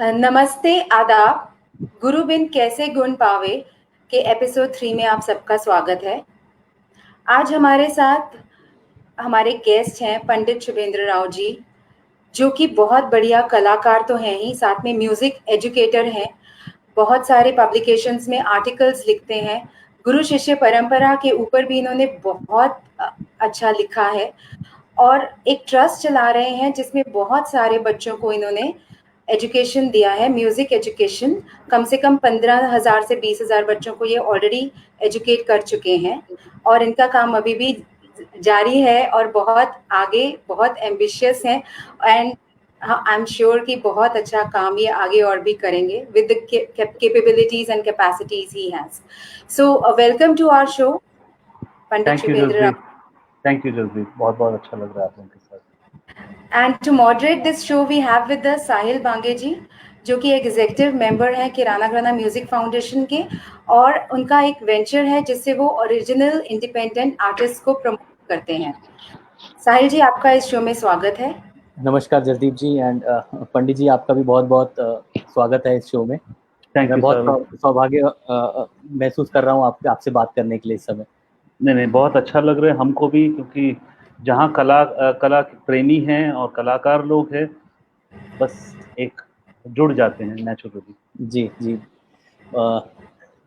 नमस्ते, आदाब। गुरु बिन कैसे गुण पावे के एपिसोड 3 में आप सबका स्वागत है। आज हमारे साथ हमारे गेस्ट हैं पंडित शुभेंद्र राव जी, जो कि बहुत बढ़िया कलाकार तो हैं ही, साथ में म्यूजिक एजुकेटर हैं। बहुत सारे पब्लिकेशंस में आर्टिकल्स लिखते हैं। गुरु शिष्य परंपरा के ऊपर भी इन्होंने बहुत अच्छा लिखा है और एक ट्रस्ट चला रहे हैं जिसमें बहुत सारे बच्चों को इन्होंने एजुकेशन दिया है, म्यूजिक एजुकेशन। कम से कम 15,000 से 20,000 बच्चों को ये ऑलरेडी एजुकेट कर चुके हैं और इनका काम अभी भी जारी है और बहुत आगे, बहुत एम्बिशियस हैं। एंड आई एम श्योर कि बहुत अच्छा काम ये आगे और भी करेंगे with the capabilities and capacities he has. So welcome to our show Pandit thank you Shubhendra. Jasdeep, thank you Jasdeep, बहुत बहुत अच्छा लग रहा है आप उनके साथ। And to moderate this show, we have with us साहिल बांगे जी, जो कि एग्जीक्यूटिव मेंबर हैं किराना घराना म्यूजिक फाउंडेशन के, और उनका एक वेंचर है जिससे वो ओरिजिनल इंडिपेंडेंट आर्टिस्ट को प्रमोट करते हैं। साहिल जी, आपका इस शो में स्वागत है। नमस्कार जसदीप जी एंड पंडित जी, आपका भी बहुत बहुत स्वागत है इस शो में। थैंक मैं यू बहुत सर। सौभाग्य महसूस कर रहा हूँ आपसे बात करने के लिए इस समय। नहीं, बहुत अच्छा लग रहा है हमको भी, क्योंकि जहाँ कला प्रेमी हैं और कलाकार लोग हैं, बस एक जुड़ जाते हैं नेचुरली। जी जी,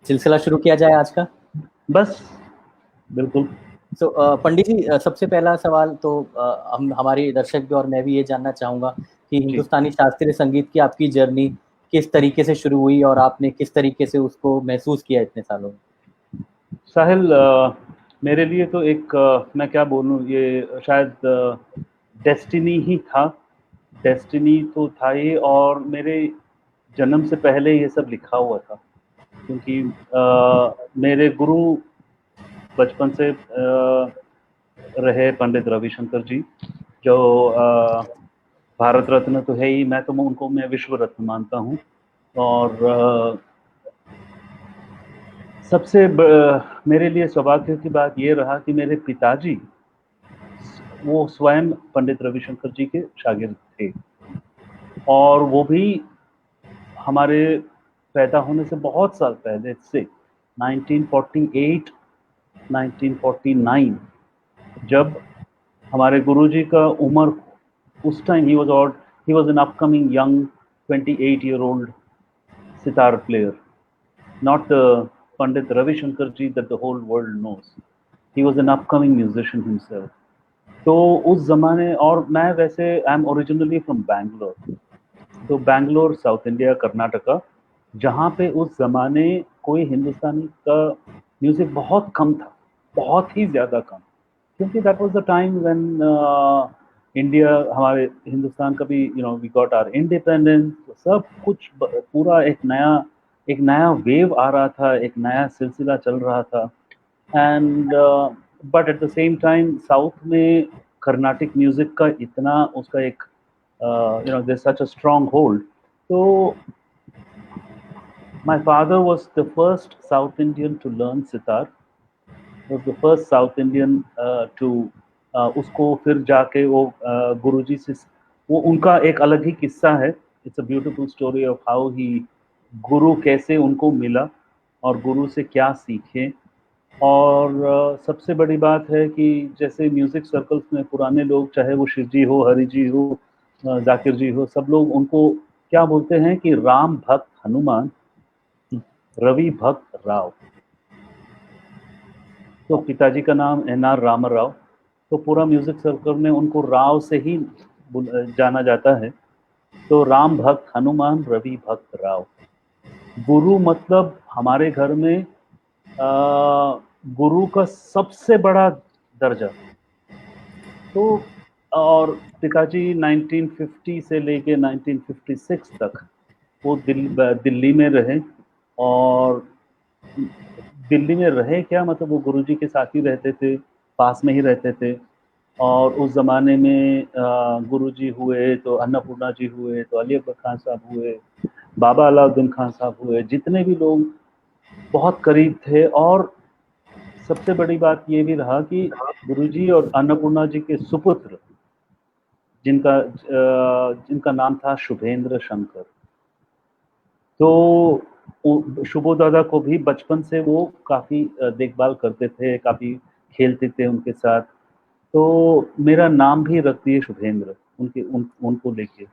सिलसिला शुरू किया जाए आज का। बस बिल्कुल। तो पंडित जी, सबसे पहला सवाल तो हम हमारे दर्शक भी और मैं भी ये जानना चाहूँगा कि हिंदुस्तानी शास्त्रीय संगीत की आपकी जर्नी किस तरीके से शुरू हुई और आपने किस तरीके से उसको महसूस किया इतने सालों में। साहिल, मेरे लिए तो एक मैं क्या बोलूँ, ये शायद डेस्टिनी ही था। डेस्टिनी तो था ही, और मेरे जन्म से पहले ये सब लिखा हुआ था, क्योंकि मेरे गुरु बचपन से रहे पंडित रविशंकर जी, जो भारत रत्न तो है ही, मैं विश्व रत्न मानता हूँ। और सबसे मेरे लिए सौभाग्य की बात ये रहा कि मेरे पिताजी वो स्वयं पंडित रविशंकर जी के शागिर्द थे, और वो भी हमारे पैदा होने से बहुत साल पहले से 1948 1949, जब हमारे गुरुजी का उम्र, उस time he was an upcoming young 28-year-old sitar player, not the Pandit Ravi Shankar ji that the whole world knows. He was an upcoming musician himself. तो उस ज़माने, और मैं वैसे I am originally from Bangalore, तो बैंगलोर साउथ इंडिया कर्नाटका, जहाँ पे उस ज़माने कोई हिंदुस्तानी का म्यूज़िक बहुत कम था, बहुत ही ज़्यादा कम, क्योंकि that was the time when India, हमारे हिंदुस्तान का भी वी गॉट आवर इंडिपेंडेंस, सब कुछ पूरा एक नया वेव आ रहा था, एक नया सिलसिला चल रहा था। And but at the same time south में कर्नाटिक म्यूजिक का इतना, उसका एक there such a strong hold. तो my father was the first south Indian to learn sitar, was the first south Indian to उसको फिर जाके वो गुरुजी से, वो उनका एक अलग ही किस्सा है। It's a beautiful story of how he, गुरु कैसे उनको मिला और गुरु से क्या सीखे। और सबसे बड़ी बात है कि जैसे म्यूज़िक सर्कल्स में पुराने लोग, चाहे वो शिव जी हो, हरि जी हो, जाकिर जी हो, सब लोग उनको क्या बोलते हैं कि राम भक्त हनुमान, रवि भक्त राव। तो पिताजी का नाम NR रामाराव, तो पूरा म्यूज़िक सर्कल में उनको राव से ही जाना जाता है। तो राम भक्त हनुमान, रवि भक्त राव। गुरु मतलब हमारे घर में गुरु का सबसे बड़ा दर्जा। तो और पिताजी 1950 से लेके 1956 तक वो दिल्ली में रहे, और दिल्ली में रहे क्या, मतलब वो गुरुजी के साथ ही रहते थे, पास में ही रहते थे। और उस ज़माने में गुरुजी हुए तो अन्नपूर्णा जी हुए, तो अली अकबर खान साहब हुए, बाबा अलाउद्दीन खान साहब हुए, जितने भी लोग बहुत करीब थे। और सबसे बड़ी बात ये भी रहा कि गुरुजी और अन्नपूर्णा जी के सुपुत्र, जिनका नाम था शुभेंद्र शंकर, तो शुभो दादा को भी बचपन से वो काफ़ी देखभाल करते थे, काफ़ी खेलते थे उनके साथ। तो मेरा नाम भी रख दिए शुभेंद्र उनको लेके।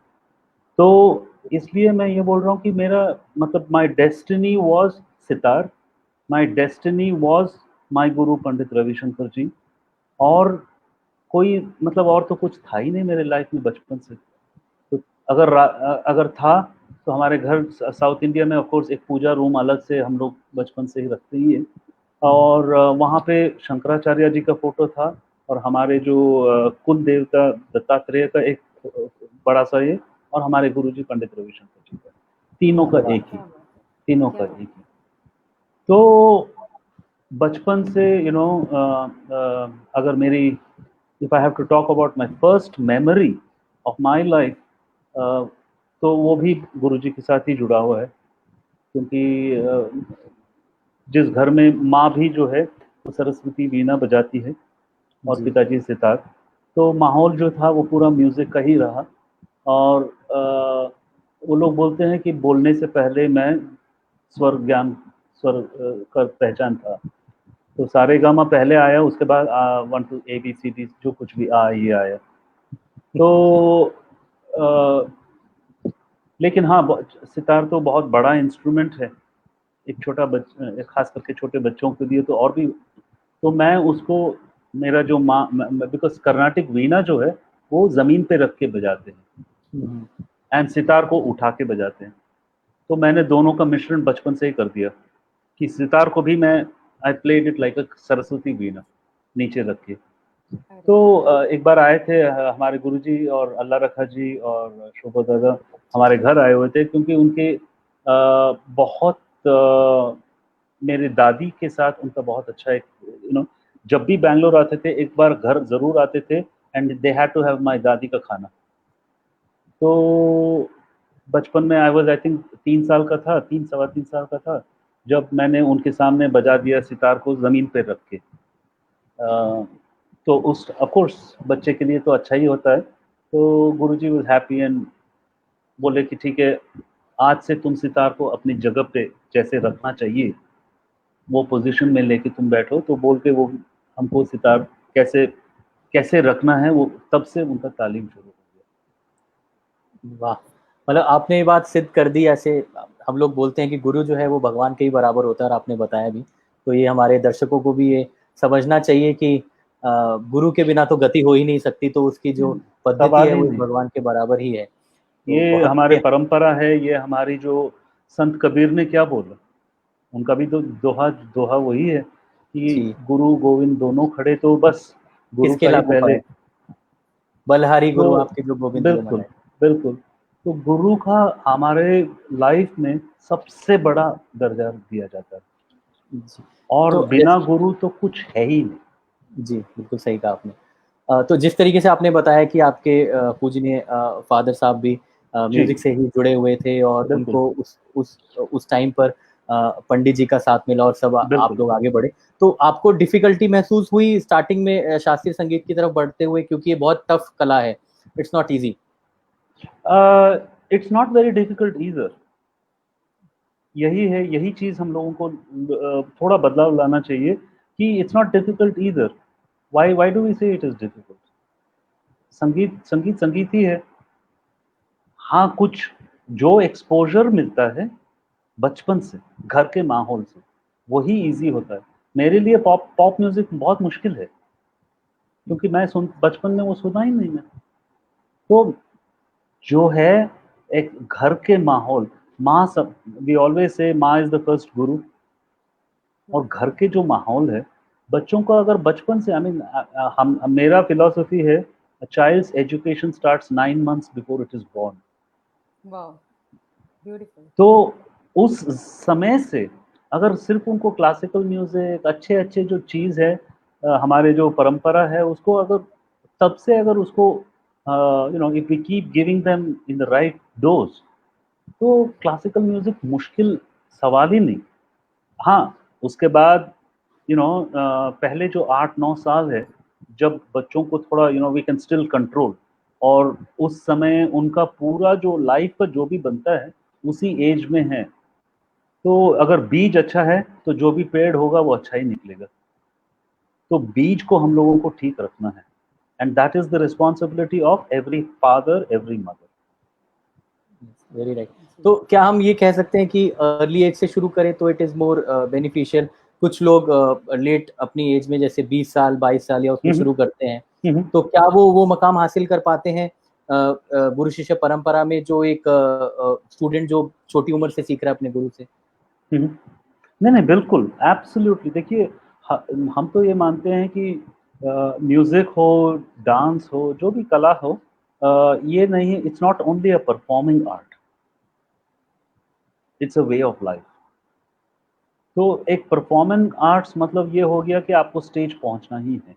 तो इसलिए मैं ये बोल रहा हूँ कि मेरा मतलब my destiny was sitar, my destiny was my गुरु पंडित रविशंकर जी। और कोई मतलब और तो कुछ था ही नहीं मेरे लाइफ में बचपन से। तो अगर था तो हमारे घर साउथ इंडिया में ऑफ कोर्स एक पूजा रूम अलग से हम लोग बचपन से ही रखते ही है। और वहाँ पे शंकराचार्य जी का फोटो था, और हमारे जो कुल देवता दत्तात्रेय का एक बड़ा सा ये, और हमारे गुरुजी पंडित रविशंकर जी का, तीनों का एक ही, तीनों का एक ही। तो बचपन से अगर मेरी if I have to talk about my first memory of my life, तो वो भी गुरुजी के साथ ही जुड़ा हुआ है। क्योंकि जिस घर में माँ भी जो है वो सरस्वती वीणा बजाती है और पिताजी सितार, तो माहौल जो था वो पूरा म्यूजिक का ही रहा। और वो लोग बोलते हैं कि बोलने से पहले मैं स्वर का पहचान था। तो सारे गामा पहले आया, उसके बाद 1 2 ABCD जो कुछ भी ये आया। तो लेकिन हाँ, सितार तो बहुत बड़ा इंस्ट्रूमेंट है, एक छोटा खास करके छोटे बच्चों के लिए तो और भी। तो मैं उसको मेरा जो बिकॉज कर्नाटिक वीणा जो है वो जमीन पे रख के बजाते हैं एंड सितार को उठा के बजाते हैं। तो मैंने दोनों का मिश्रण बचपन से ही कर दिया कि सितार को भी मैं I played it like a Saraswati veena नीचे रख के। तो एक बार आए थे हमारे गुरुजी और अल्लाह रखा जी और शोभा दादा हमारे घर आए हुए थे, क्योंकि उनके बहुत मेरे दादी के साथ उनका बहुत अच्छा एक जब भी बैंगलोर आते थे एक बार घर जरूर आते थे, and they had to have my दादी का खाना। तो बचपन में आई वाज आई थिंक 3 साल का था, 3 सवा 3 साल का था, जब मैंने उनके सामने बजा दिया सितार को ज़मीन पे रख के। तो उस ऑफ कोर्स बच्चे के लिए तो अच्छा ही होता है। तो गुरुजी वाज हैप्पी एंड बोले कि ठीक है, आज से तुम सितार को अपनी जगह पे जैसे रखना चाहिए वो पोजीशन में लेके तुम बैठो। तो बोल के वो हमको सितार कैसे कैसे रखना है वो तब से उनका तालीम शुरू हो गया। वाह, मतलब आपने ये बात सिद्ध कर दी। ऐसे हम लोग बोलते हैं कि गुरु जो है वो भगवान के ही बराबर होता है, और आपने बताया भी। तो ये हमारे दर्शकों को भी ये समझना चाहिए कि गुरु के बिना तो गति हो ही नहीं सकती, तो उसकी जो पद्धति है वो भगवान के बराबर ही है। तो ये हमारे परंपरा है, ये हमारी जो संत कबीर ने क्या बोला, उनका भी तो दोहा वही है कि गुरु गोविंद दोनों खड़े, तो बस गुरु का ही पहले बलहारी गुरु आपके जो गोविंद। बिल्कुल बिल्कुल। तो गुरु का हमारे लाइफ में सबसे बड़ा दर्जा दिया जाता है, और तो बिना गुरु तो कुछ है ही नहीं। जी, बिल्कुल सही कहा आपने। तो जिस तरीके से आपने बताया कि आपके पूजनीय फादर साहब भी म्यूजिक से ही जुड़े हुए थे, और उनको उस टाइम पर पंडित जी का साथ मिला और सब आप लोग आगे बढ़े। तो आपको डिफिकल्टी महसूस हुई स्टार्टिंग में शास्त्रीय संगीत की तरफ बढ़ते हुए, क्योंकि ये बहुत टफ कला है, it's not easy? It's not very difficult either. यही चीज हम लोगों को थोड़ा बदलाव लाना चाहिए कि it's not difficult either. Why do we say it is difficult? संगीत ही है। हाँ, कुछ जो एक्सपोजर मिलता है बचपन से घर के माहौल से वही इजी होता है। मेरे लिए पॉप म्यूजिक बहुत मुश्किल है, क्योंकि मैं बचपन में वो सुना ही नहीं मैं। तो जो है एक घर के माहौल, माँ सब वी ऑलवेज से माँ इज द फर्स्ट गुरु, और घर के जो माहौल है बच्चों को अगर बचपन से हम मेरा फिलॉसफी है a child's education starts 9 months before it is born. Wow, beautiful. तो उस समय से अगर सिर्फ उनको क्लासिकल म्यूजिक अच्छे जो चीज़ है हमारे जो परंपरा है उसको अगर तब से अगर उसको if we keep giving them in the right dose, तो क्लासिकल म्यूजिक मुश्किल सवाल ही नहीं। हाँ, उसके बाद पहले जो 8-9 साल है जब बच्चों को थोड़ा वी कैन स्टिल कंट्रोल, और उस समय उनका पूरा जो लाइफ का जो भी बनता है उसी एज में है, तो अगर बीज अच्छा है तो जो भी पेड़ होगा वो अच्छा ही निकलेगा। तो बीज को हम लोगों को ठीक रखना है, and that is the responsibility of every father, every mother. Very right. तो क्या हम ये कह सकते हैं कि अर्ली एज से शुरू करें तो इट इज मोर बेनिफिशियल? कुछ लोग लेट अपनी एज में जैसे 20 साल 22 साल या उसमें शुरू करते हैं, तो क्या वो मकाम हासिल कर पाते हैं गुरु शिष्य परंपरा में, जो एक स्टूडेंट जो छोटी उम्र से सीख रहा है अपने गुरु से? नहीं नहीं, बिल्कुल, एब्सोल्युटली। देखिए, हम तो ये मानते हैं कि म्यूजिक हो, डांस हो, जो भी कला हो, ये नहीं, it's not only a performing art, it's a way of life. तो एक परफॉर्मिंग आर्ट्स मतलब ये हो गया कि आपको स्टेज पहुंचना ही है,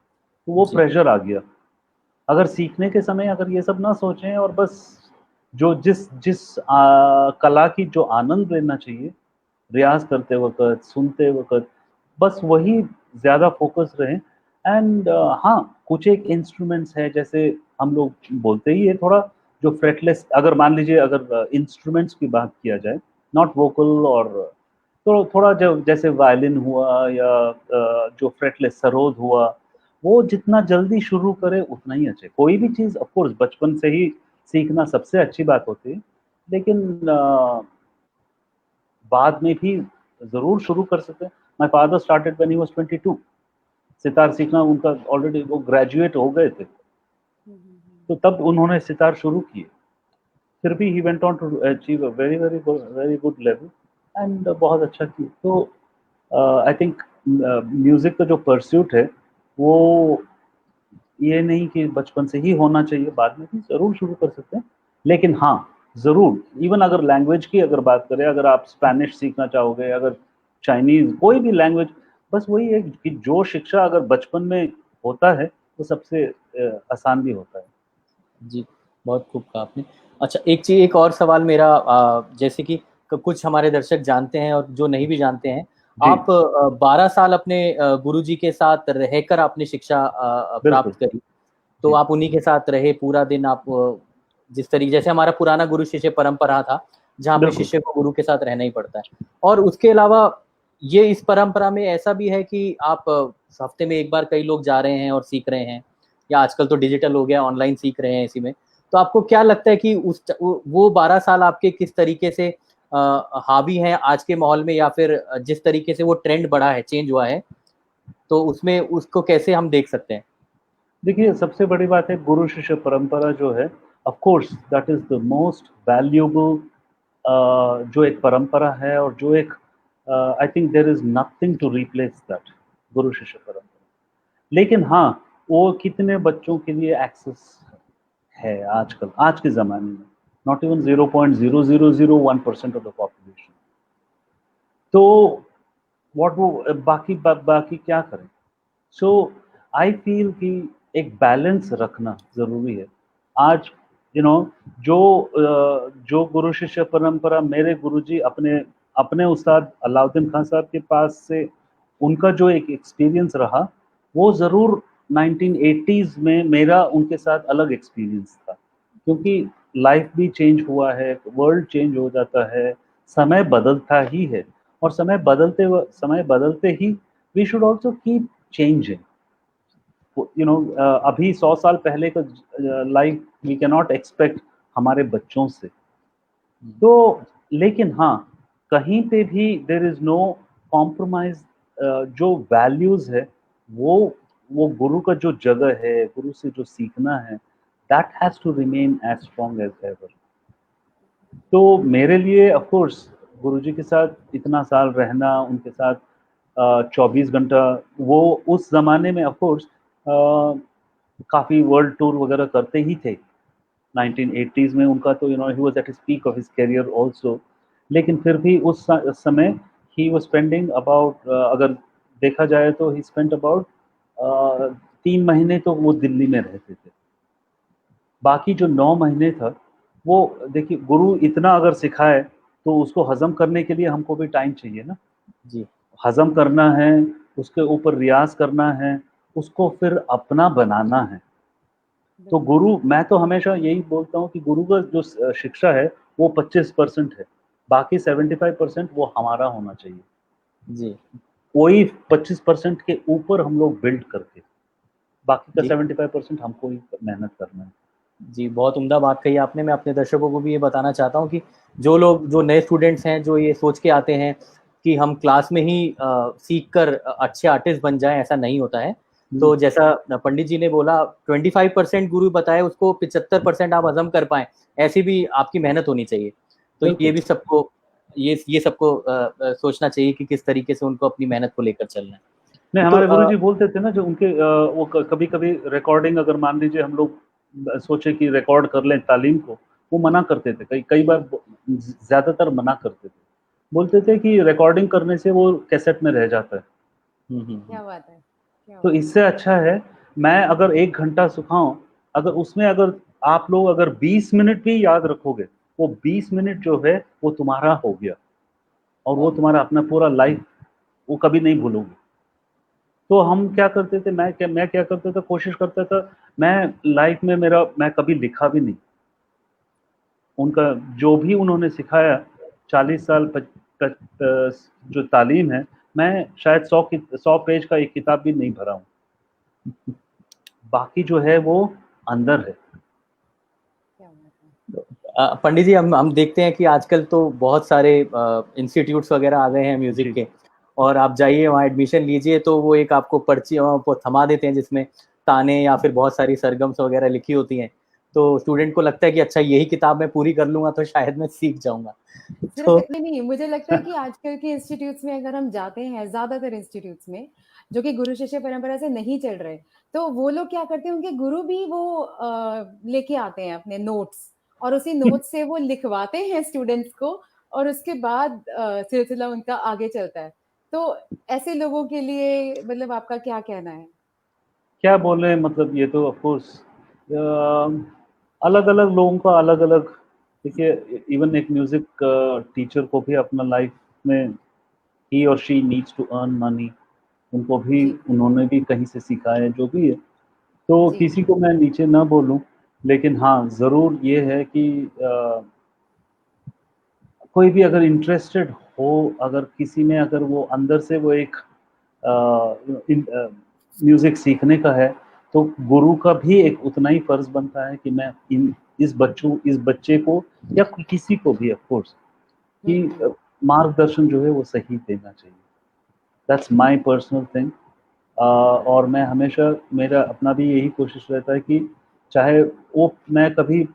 तो वो प्रेशर आ गया। अगर सीखने के समय अगर ये सब ना सोचें और बस जो जिस जिस कला की जो आनंद लेना चाहिए, रियाज करते वक्त, सुनते वक्त, बस वही ज़्यादा फोकस रहे। एंड हाँ, कुछ एक इंस्ट्रूमेंट्स है, जैसे हम लोग बोलते ही है थोड़ा, जो फ्रेटलेस, अगर मान लीजिए अगर इंस्ट्रूमेंट्स की बात किया जाए, नॉट वोकल, और तो थोड़ा जो जैसे वायलिन हुआ या जो फ्रेटलेस सरोद हुआ, वो जितना जल्दी शुरू करे उतना ही अच्छा है। कोई भी चीज़ ऑफ कोर्स बचपन से ही सीखना सबसे अच्छी बात होती है, लेकिन बाद में भी ज़रूर शुरू कर सकते हैं। My father started when he was 22, sitar सीखना उनका ऑलरेडी, वो ग्रेजुएट हो गए थे, तो तब उन्होंने सितार शुरू किए। फिर भी he went on to achieve a very very very good level, and बहुत अच्छा किया। तो आई थिंक म्यूज़िक का जो परस्यूट है, वो ये नहीं कि बचपन से ही होना चाहिए, बाद में भी ज़रूर शुरू कर सकते हैं। लेकिन हाँ, ज़रूर, इवन अगर लैंग्वेज की अगर बात करें, अगर आप स्पेनिश सीखना चाहोगे, अगर चाइनीज़, कोई भी लैंग्वेज, बस वही है कि जो शिक्षा अगर बचपन में होता है, वो सबसे आसान भी होता है। जी, बहुत खूब कहा आपने। अच्छा, एक और सवाल मेरा, जैसे कि कुछ हमारे दर्शक जानते हैं और जो नहीं भी जानते हैं, जी, आप 12 साल अपने गुरुजी के साथ रहकर आपने शिक्षा बिल्कुल। प्राप्त करी। तो जी, आप उन्हीं के साथ रहे पूरा दिन, आप जिस तरीके, जैसे हमारा पुराना गुरु शिष्य परंपरा था, जहाँ पे बिल्कुल। शिष्य को गुरु के साथ रहना ही पड़ता है। और उसके अलावा ये इस परंपरा में ऐसा भी है कि आप हफ्ते में एक बार कई लोग जा रहे हैं और सीख रहे हैं, या आजकल तो डिजिटल हो गया, ऑनलाइन सीख रहे हैं इसी में। तो आपको क्या लगता है कि वो 12 साल आपके किस तरीके से हावी हैं आज के माहौल में, या फिर जिस तरीके से वो ट्रेंड बढ़ा है, चेंज हुआ है, तो उसमें उसको कैसे हम देख सकते हैं? देखिए, सबसे बड़ी बात है, गुरु शिष्य परंपरा जो है, of course that is the most valuable जो एक परंपरा है, और जो एक, I think there is nothing to replace that, गुरु शिष्य परंपरा। लेकिन हाँ, वो कितने बच्चों के लिए एक्सेस है आजकल, आज के ज़माने में? Not even 0.0001% of the population. तो व्हाट वो बाकी क्या करें? सो आई फील कि एक बैलेंस रखना ज़रूरी है। आज जो जो गुरु शिष्य परंपरा मेरे गुरुजी अपने अपने उस्ताद अलाउद्दीन खान साहब के पास से, उनका जो एक एक्सपीरियंस रहा, वो ज़रूर 1980s में मेरा उनके साथ अलग एक्सपीरियंस था। क्योंकि लाइफ भी चेंज हुआ है, वर्ल्ड चेंज हो जाता है, समय बदलता ही है, और समय बदलते ही we should also keep changing. अभी 100 साल पहले का life we can not expect हमारे बच्चों से। तो लेकिन हाँ, कहीं पे भी देयर इज़ नो कॉम्प्रोमाइज़। जो वैल्यूज़ है, वो वो गुरु का जो जगह है, गुरु से जो सीखना है, that has to remain as strong as ever. तो मेरे लिए ऑफ कोर्स गुरुजी के साथ इतना साल रहना, उनके साथ 24 घंटा, वो उस ज़माने में ऑफ कोर्स काफ़ी वर्ल्ड टूर वगैरह करते ही थे। 1980s में उनका तो he was at his peak of his career also. लेकिन फिर भी उस समय ही वाज़ स्पेंडिंग अबाउट, अगर देखा जाए तो ही स्पेंट अबाउट 3 महीने तो वो दिल्ली में रहते थे। बाकी जो 9 महीने था, वो देखिए, गुरु इतना अगर सिखाए, तो उसको हज़म करने के लिए हमको भी टाइम चाहिए ना। जी। हज़म करना है, उसके ऊपर रियाज़ करना है, उसको फिर अपना बनाना है। तो गुरु, मैं तो हमेशा यही बोलता हूँ कि गुरु का जो शिक्षा है, वो 25% है। बाकी 75% वो हमारा होना चाहिए। जी वही 25% के ऊपर हम लोग बिल्ड करके, बाकी का जी 75% हमको ही मेहनत करना है। जी, बहुत उम्दा बात कही आपने। मैं अपने दर्शकों को भी ये बताना चाहता हूँ कि जो लोग, जो नए स्टूडेंट्स हैं, जो ये सोच के आते हैं कि हम क्लास में ही सीख कर अच्छे आर्टिस्ट बन जाएं, ऐसा नहीं होता है। तो जैसा पंडित जी ने बोला, 25% गुरु बताए, उसको 75% आप हजम कर पाएं, ऐसी भी आपकी मेहनत होनी चाहिए। तो बिल्कुल। ये भी सबको ये सबको सोचना चाहिए कि किस तरीके से उनको अपनी मेहनत को लेकर चलना है। नहीं, तो हमारे गुरुजी बोलते थे ना, जो उनके वो कभी-कभी रिकॉर्डिंग, अगर मान लीजिए हम लोग सोचे कि रिकॉर्ड कर लें तालीम को, वो मना करते थे। कई कई बार ज़्यादातर मना करते थे। बोलते थे कि रिकॉर्डिंग करने से वो कैसेट में रह जाता है। क्या बात है, क्या तो बात है। इससे अच्छा है मैं अगर 1 घंटा सिखाऊँ, अगर उसमें अगर आप लोग अगर 20 मिनट भी याद रखोगे, वो 20 मिनट जो है वो तुम्हारा हो गया और वो तुम्हारा अपना पूरा लाइफ वो कभी नहीं भूलोगे। तो हम क्या करते थे, मैं क्या करता था, कोशिश करता था, मैं लाइफ में मैं कभी लिखा भी नहीं। उनका जो भी उन्होंने सिखाया 40 साल जो तालीम है, मैं शायद 100 पेज का एक किताब भी नहीं भरा हूँ। बाकी जो है वो अंदर है। क्या बात है। पंडित जी, हम देखते हैं कि आजकल तो बहुत सारे इंस्टीट्यूट्स वगैरह आ गए हैं म्यूजिक के, और आप जाइए वहाँ एडमिशन लीजिए तो वो एक आपको पर्ची वो थमा देते हैं जिसमें ताने या फिर बहुत सारी सरगम्स वगैरह लिखी होती हैं। तो स्टूडेंट को लगता है कि अच्छा यही किताब मैं पूरी कर लूंगा तो शायद मैं सीख जाऊंगा। सिर्फ तो इतने नहीं, मुझे लगता है कि आजकल के इंस्टीट्यूट्स में अगर हम जाते हैं, ज्यादातर इंस्टीट्यूट्स में जो कि गुरु शिष्य परंपरा से नहीं चल रहे, तो वो लोग क्या करते हैं, उनके गुरु भी वो लेके आते हैं अपने नोट्स, और उसी नोट्स से वो लिखवाते हैं स्टूडेंट्स को, और उसके बाद सिलसिला उनका आगे चलता है। तो ऐसे लोगों के लिए मतलब आपका क्या कहना है? क्या बोले, मतलब ये तो ऑफ कोर्स अलग अलग लोगों का अलग अलग। देखिए, इवन एक म्यूजिक टीचर को भी अपना लाइफ में ही और she needs to earn money. उनको भी, जी उन्होंने भी कहीं से सीखा है जो भी है। तो जी किसी को मैं नीचे ना बोलूं, लेकिन हाँ ज़रूर ये है कि कोई भी अगर इंटरेस्टेड हो, अगर किसी में अगर वो अंदर से वो एक म्यूज़िक सीखने का है, तो गुरु का भी एक उतना ही फ़र्ज़ बनता है कि मैं इस बच्चे को या किसी को भी ऑफ कोर्स कि मार्गदर्शन जो है वो सही देना चाहिए। That's my personal thing. और मैं हमेशा, मेरा अपना भी यही कोशिश रहता है कि चाहे वो मैं कभी,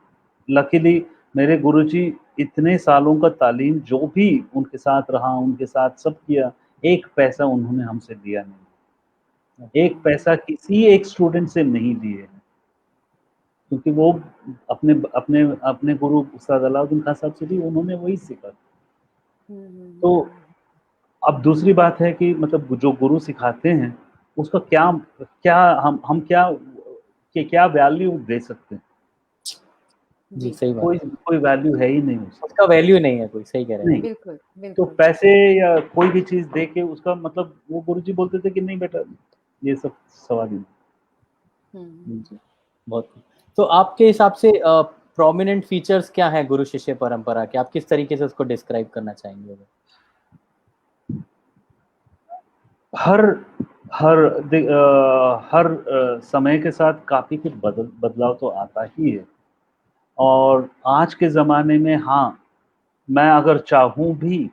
लकीली मेरे गुरुजी इतने सालों का तालीम जो भी उनके साथ रहा, उनके साथ सब किया, एक पैसा उन्होंने हमसे लिया नहीं। एक पैसा किसी एक स्टूडेंट से नहीं लिए हैं, क्योंकि वो अपने अपने अपने गुरु उस्ताद अलाउद्दीन खान साहब से भी उन्होंने वही सीखा। तो अब दूसरी बात है कि मतलब जो गुरु सिखाते हैं, उसका क्या क्या हम क्या वैल्यू दे सकते हैं? जी सही बात कोई है, कोई वैल्यू है ही नहीं उसकी। उसका वैल्यू नहीं है कोई, सही कह रहे हैं। नहीं, बिल्कुल तो बिल्कुल। पैसे या कोई भी चीज़ दे के उसका मतलब, वो गुरुजी बोलते थे कि नहीं बेटा, ये सब सवाल ही नहीं। जी, बहुत खूब। तो आपके हिसाब से प्रोमिनेंट फीचर्स क्या हैं गुरु शिष्य परंपरा के? आप किस तरीके से उसको डिस्क्राइब करना चाहेंगे? हर हर हर समय के साथ काफ़ी कुछ बदलाव तो आता ही है। और आज के ज़माने में हाँ, मैं अगर चाहूँ भी,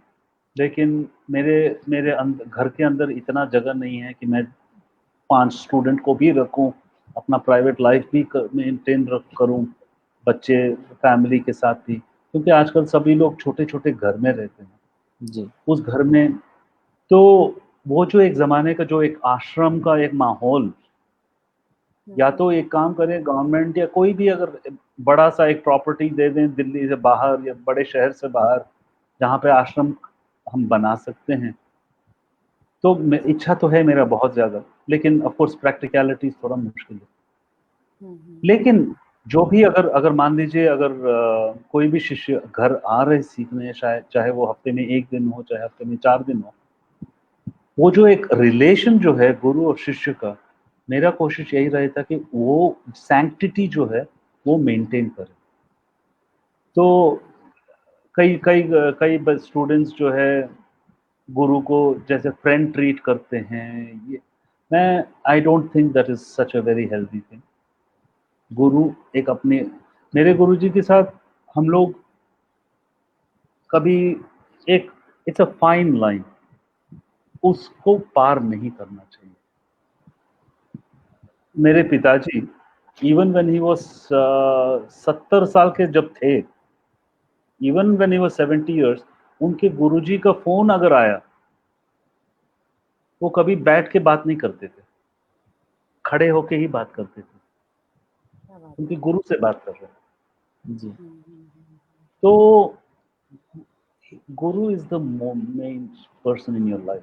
लेकिन मेरे मेरे घर के अंदर इतना जगह नहीं है कि मैं 5 स्टूडेंट को भी रखूँ, अपना प्राइवेट लाइफ भी मेंटेन करूँ, बच्चे फैमिली के साथ भी, क्योंकि आजकल सभी लोग छोटे-छोटे घर में रहते हैं। जी, उस घर में तो वो जो एक ज़माने का जो एक आश्रम का एक माहौल, या तो एक काम करें गवर्नमेंट या कोई भी, अगर बड़ा सा एक प्रॉपर्टी दे दें दिल्ली से बाहर या बड़े शहर से बाहर, जहाँ पे आश्रम हम बना सकते हैं। तो इच्छा तो है मेरा बहुत ज़्यादा, लेकिन ऑफ कोर्स प्रैक्टिकलिटीज़ थोड़ा मुश्किल है। लेकिन जो भी, अगर अगर मान लीजिए, अगर कोई भी शिष्य घर आ रहे सीखने, शायद चाहे वो हफ्ते में 1 दिन हो, चाहे हफ्ते में 4 दिन हो, वो जो एक रिलेशन जो है गुरु और शिष्य का, मेरा कोशिश यही रहता कि वो सैंक्टिटी जो है वो मेंटेन करे। तो कई कई कई स्टूडेंट्स जो है गुरु को जैसे फ्रेंड ट्रीट करते हैं, ये मैं I don't think that is such a very healthy thing. गुरु एक अपने, मेरे गुरुजी के साथ हम लोग कभी एक, इट्स अ फाइन लाइन, उसको पार नहीं करना चाहिए। मेरे पिताजी इवन व्हेन ही वाज 70 साल के जब थे, even when he was 70 years, उनके गुरुजी का फोन अगर आया, वो कभी बैठ के बात नहीं करते थे, खड़े होके ही बात करते थे, क्या बात उनके गुरु से बात कर रहे हैं। जी तो गुरु is the main person in your life,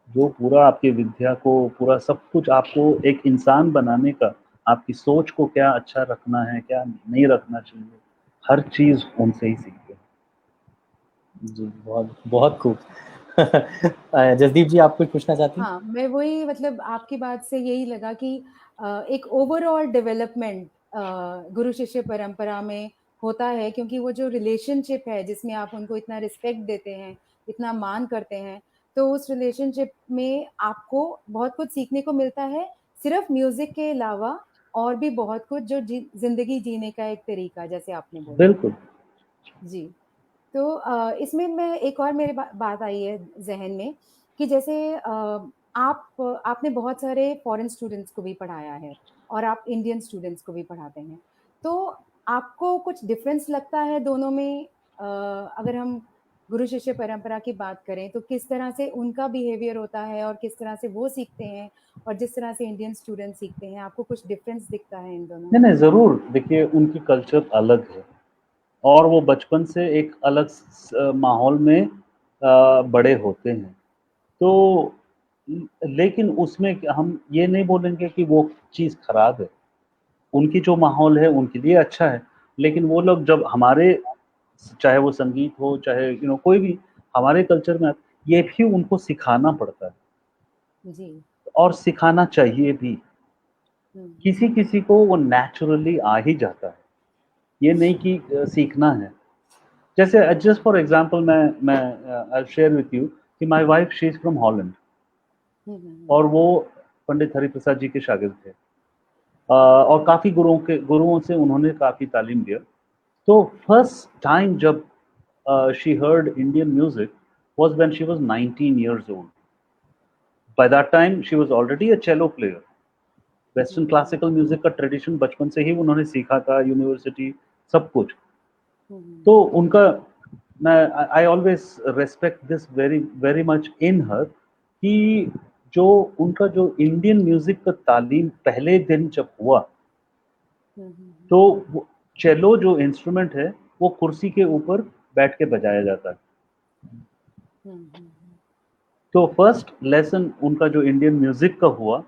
जो पूरा आपकी विद्या को, पूरा सब कुछ आपको एक इंसान बनाने का, आपकी सोच को क्या अच्छा रखना है, क्या नहीं रखना चाहिए, हर चीज उनसे ही सीखते हैं। जी, बहुत बहुत खूब। जसदीप जी, आप कुछ पूछना चाहती हैं? हाँ, मैं वही, मतलब आपकी बात से यही लगा कि एक ओवरऑल डेवलपमेंट गुरु शिष्य परंपरा में होता है, क्योंकि वो जो रिलेशनशिप है जिसमें आप उनको इतना रिस्पेक्ट देते हैं, इतना मान करते हैं, तो उस रिलेशनशिप में आपको बहुत कुछ सीखने को मिलता है, सिर्फ म्यूजिक के अलावा और भी बहुत कुछ, जो जिंदगी जीने का एक तरीका, जैसे आपने बोला। बिल्कुल। जी। तो इसमें मैं एक और मेरे बात आई है जहन में कि जैसे आपने बहुत सारे फॉरेन स्टूडेंट्स को भी पढ़ाया है और आप इंडियन स्टूडेंट्स को भी पढ़ाते हैं, तो आपको कुछ डिफरेंस लगता है दोनों में? अगर हम गुरु शिष्य परंपरा की बात करें तो किस तरह से उनका बिहेवियर होता है और किस तरह से वो सीखते हैं, और जिस तरह से इंडियन स्टूडेंट सीखते हैं, आपको कुछ डिफरेंस दिखता है इन दोनों नहीं में? नहीं, जरूर देखिए, उनकी कल्चर अलग है और वो बचपन से एक अलग माहौल में बड़े होते हैं। तो लेकिन उसमें हम ये नहीं बोलेंगे कि वो चीज़ खराब है, उनकी जो माहौल है उनके लिए अच्छा है। लेकिन वो लोग जब हमारे, चाहे वो संगीत हो, चाहे कोई भी हमारे कल्चर में, ये भी उनको सिखाना पड़ता है जी। और सिखाना चाहिए भी। किसी किसी को वो नेचुरली आ ही जाता है, ये नहीं कि सीखना है। जैसे जस्ट फॉर एग्जांपल, मैं आई शेयर विथ यू कि my wife, she is from Holland और वो पंडित हरिप्रसाद जी के शागिर्द थे। और काफ़ी गुरुओं से उन्होंने काफ़ी तालीम लिया। तो फर्स्ट टाइम जब she heard Indian music was when she was 19 years old. By that time she was already a cello player. Western classical music का ट्रेडिशन बचपन से ही उन्होंने सीखा था, यूनिवर्सिटी सब कुछ। तो उनका, मैं I always respect this very very much in her, कि जो उनका जो इंडियन म्यूजिक का तालीम पहले दिन जब हुआ, तो चेलो जो इंस्ट्रूमेंट है वो कुर्सी के ऊपर बैठ के बजाया जाता है। तो फर्स्ट लेसन उनका जो इंडियन म्यूजिक का हुआ,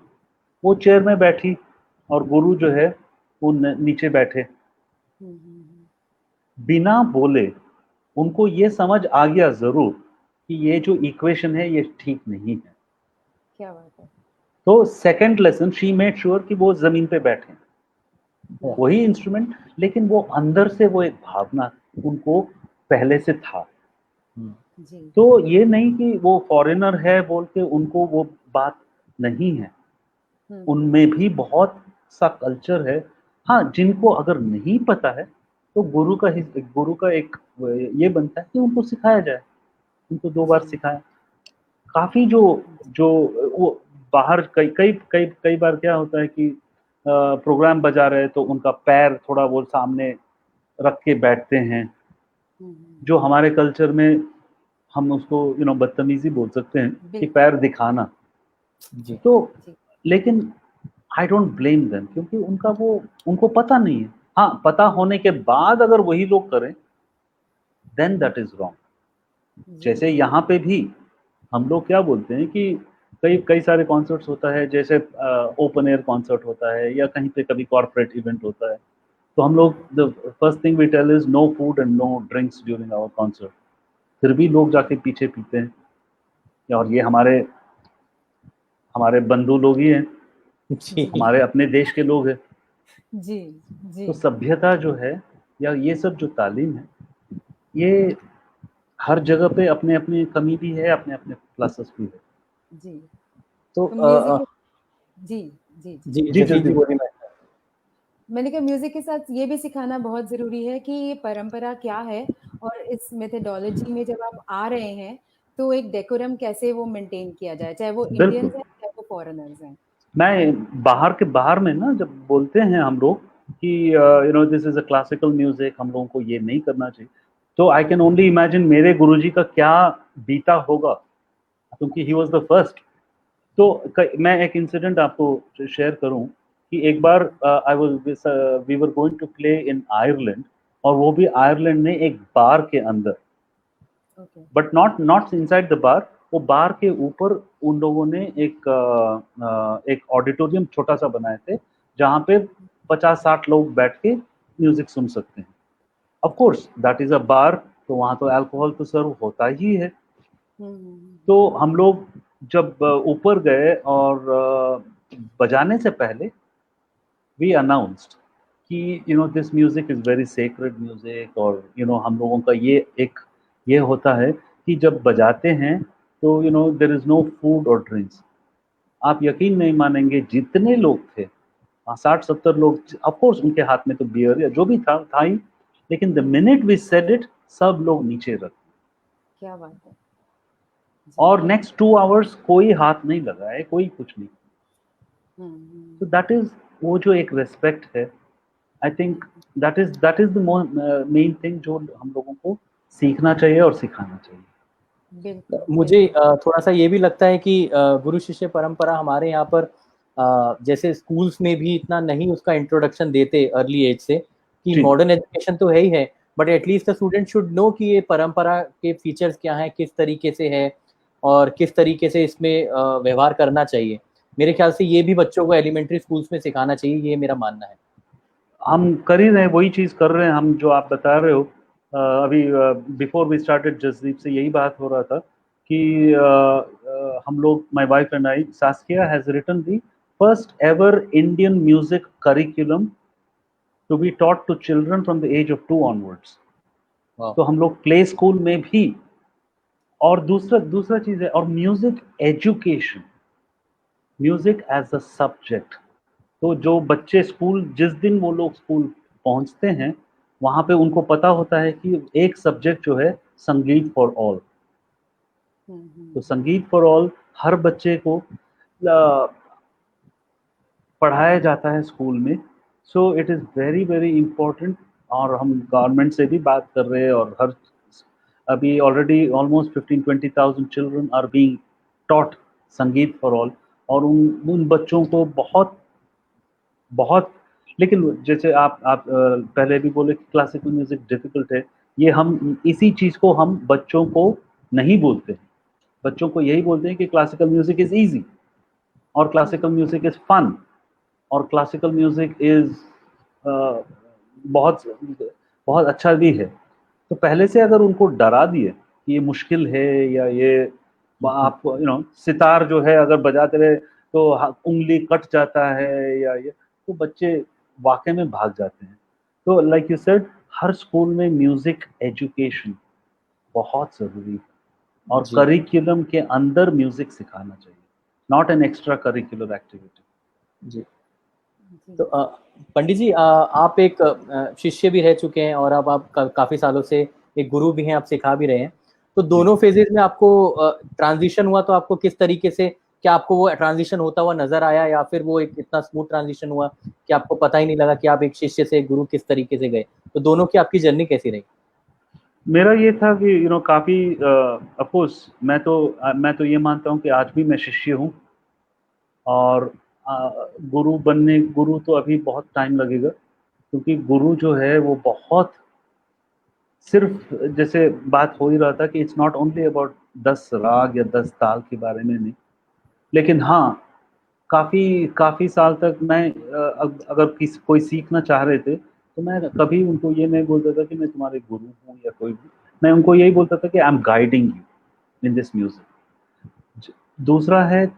वो चेयर में बैठी और गुरु जो है वो नीचे बैठे, बिना बोले उनको ये समझ आ गया जरूर कि ये जो इक्वेशन है ये ठीक नहीं है। क्या बात है। तो second lesson she made sure कि वो जमीन पे बैठे, वही इंस्ट्रूमेंट, लेकिन वो अंदर से वो एक भावना उनको पहले से था। जी। तो ये नहीं कि वो फॉरेनर है बोल के उनको वो बात नहीं है, उनमें भी बहुत सा कल्चर है। हाँ, जिनको अगर नहीं पता है तो गुरु का एक ये बनता है कि उनको सिखाया जाए, उनको 2 बार सिखाया। काफी जो जो वो बाहर कई बार क्या होता है कि प्रोग्राम बजा रहे हैं तो उनका पैर थोड़ा वो सामने रख के बैठते हैं, जो हमारे कल्चर में हम उसको बदतमीजी बोल सकते हैं कि पैर दिखाना। जी। तो लेकिन आई डोंट ब्लेम देम, क्योंकि उनको पता नहीं है। हाँ, पता होने के बाद अगर वही लोग करें देन दैट इज रॉन्ग। जैसे यहाँ पे भी हम लोग क्या बोलते हैं कि कई कई सारे कॉन्सर्ट्स होता है, जैसे ओपन एयर कॉन्सर्ट होता है या कहीं पे कभी कॉर्पोरेट इवेंट होता है, तो हम लोग the first thing we tell is no food and no drinks during our concert. फिर भी लोग जाके पीछे पीते हैं, और ये हमारे हमारे बंधु लोग ही हैं, हमारे अपने देश के लोग हैं। जी। जी। तो सभ्यता जो है या ये सब जो तालीम है, ये हर जगह पे अपने अपनी कमी भी है, अपने अपने प्लसेस भी है। जी तो तो म्यूजिक जी जी जी जी जी, जसजीत जी जी। बोलिए। मैंने कहा म्यूजिक के साथ ये भी सिखाना बहुत जरूरी है कि ये परंपरा क्या है और इस मेथडोलॉजी में जब आप आ रहे हैं तो एक डेकोरम कैसे वो मेंटेन किया जाए, चाहे वो बिल्कुल। इंडियंस हैं चाहे वो फॉरेनर्स हैं। मैं बाहर में ना जब बोलते हैं हम लोग कि this is a classical music, हम लोगों को ये नहीं करना चाहिए, तो आई कैन ओनली इमेजिन मेरे गुरुजी का क्या बीता होगा, क्योंकि ही वाज द फर्स्ट। तो मैं एक इंसिडेंट आपको शेयर करूं कि एक बार I was we were going to play in Ireland, और वो भी आयरलैंड में एक बार के अंदर, okay but not inside the bar. वो बार के ऊपर उन लोगों ने एक ऑडिटोरियम छोटा सा बनाए थे, जहाँ पे 50-60 लोग बैठ के म्यूजिक सुन सकते हैं। Of course that is a bar, तो वहाँ तो अल्कोहल तो सर्व होता ही है। तो हम लोग जब ऊपर गए और बजाने से पहले वी अनाउंस्ड कि this music is very sacred music, और हम लोगों का ये होता है कि जब बजाते हैं तो देयर इज नो फूड और ड्रिंक्स। आप यकीन नहीं मानेंगे, जितने लोग थे 60-70 लोग, ऑफ कोर्स उनके हाथ में तो बियर या जो भी था ही, लेकिन the minute we said it, सब लोग नीचे रख। क्या बात है। और नेक्स्ट 2 आवर्स कोई हाथ नहीं लगाए, कोई कुछ नहीं। तो दैट इज, वो जो एक रेस्पेक्ट है, I think that is the main thing जो हम लोगों को सीखना चाहिए और सिखाना चाहिए। बिल्कुल मुझे थोड़ा सा ये भी लगता है कि गुरु शिष्य परंपरा हमारे यहाँ पर जैसे स्कूल्स में भी इतना नहीं उसका इंट्रोडक्शन देते अर्ली एज से, कि जी। मॉडर्न एजुकेशन तो है ही है, but at least the student should know कि ये परंपरा के फीचर्स क्या हैं, किस तरीके से है और किस तरीके से इसमें व्यवहार करना चाहिए। मेरे ख्याल से ये भी बच्चों को एलिमेंट्री स्कूल्स में सिखाना चाहिए, ये मेरा मानना है। हम कर ही रहे हैं, वही चीज़ कर रहे हैं हम जो आप बता रहे हो। अभी बिफोर वी स्टार्टेड जसदीप से यही बात हो रहा था कि हम लोग, my wife and I, Saskia has written the first ever Indian music curriculum to be taught to children from the age of 2 onwards. तो हम लोग प्ले स्कूल में भी, और दूसरा चीज़ है, और music education, music as a subject. तो जो बच्चे स्कूल, जिस दिन वो लोग स्कूल पहुंचते हैं, वहाँ पे उनको पता होता है कि एक सब्जेक्ट जो है संगीत फॉर ऑल। तो संगीत फॉर ऑल हर बच्चे को पढ़ाया जाता है स्कूल में। So it is very very important. और हम गवर्नमेंट से भी बात कर रहे हैं, और हर अभी already almost 15-20,000 children are being taught Sangeet for all. और उन बच्चों को बहुत, लेकिन जैसे आप पहले भी बोले कि क्लासिकल म्यूजिक डिफिकल्ट है, ये हम इसी चीज़ को हम बच्चों को नहीं बोलते हैं। बच्चों को यही बोलते हैं कि क्लासिकल म्यूजिक इज इजी, और क्लासिकल म्यूजिक इज फन, और क्लासिकल म्यूजिक इज बहुत बहुत अच्छा भी है। तो पहले से अगर उनको डरा दिए कि ये मुश्किल है, या ये आप सितार जो है अगर बजाते रहे तो उंगली कट जाता है, या ये, तो बच्चे वाकई में भाग जाते हैं। तो like you said, her school में म्यूजिक एजुकेशन बहुत ज़रूरी है, और जी। करिकुलम के अंदर म्यूजिक सिखाना चाहिए, not an extra curricular activity. जी। तो पंडित जी, आप एक शिष्य भी रह चुके हैं और अब आप काफी सालों से एक गुरु भी हैं, आप सिखा भी रहे हैं। तो दोनों फेजेस में आपको ट्रांजिशन हुआ, तो आपको किस तरीके से, क्या आपको वो ट्रांजिशन होता हुआ नजर आया, या फिर वो एक इतना स्मूथ ट्रांजिशन हुआ कि आपको पता ही नहीं लगा कि आप एक शिष्य से एक गुरु किस तरीके से गए? तो दोनों की आपकी जर्नी कैसी रही? मेरा ये था कि काफ़ी ऑफ कोर्स मैं तो ये मानता हूँ कि आज भी मैं शिष्य हूँ, और गुरु तो अभी बहुत टाइम लगेगा, क्योंकि गुरु जो है वो बहुत, सिर्फ जैसे बात हो ही रहा था कि इट्स नॉट ओनली अबाउट 10 राग या 10 ताल के बारे में नहीं, लेकिन हाँ, काफ़ी काफ़ी साल तक मैं अगर कोई सीखना चाह रहे थे, तो मैं कभी उनको ये नहीं बोलता था कि मैं तुम्हारे गुरु हूँ या कोई भी। मैं उनको यही बोलता था कि I am guiding you in this music. दूसरा है,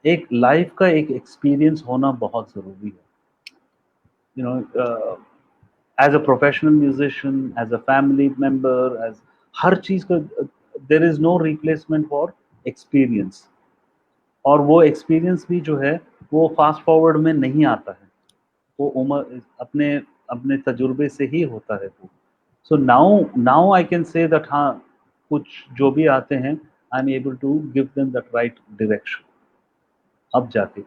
एक लाइफ का एक एक्सपीरियंस होना बहुत ज़रूरी है। As a professional musician, as a family member, as हर चीज़ का there is no replacement for experience. और वो एक्सपीरियंस भी जो है वो फास्ट फॉरवर्ड में नहीं आता है, वो उम्र अपने अपने तजुर्बे से ही होता है वो। So now I can say that हाँ, कुछ जो भी आते हैं I am able to give them that right direction अब जाके।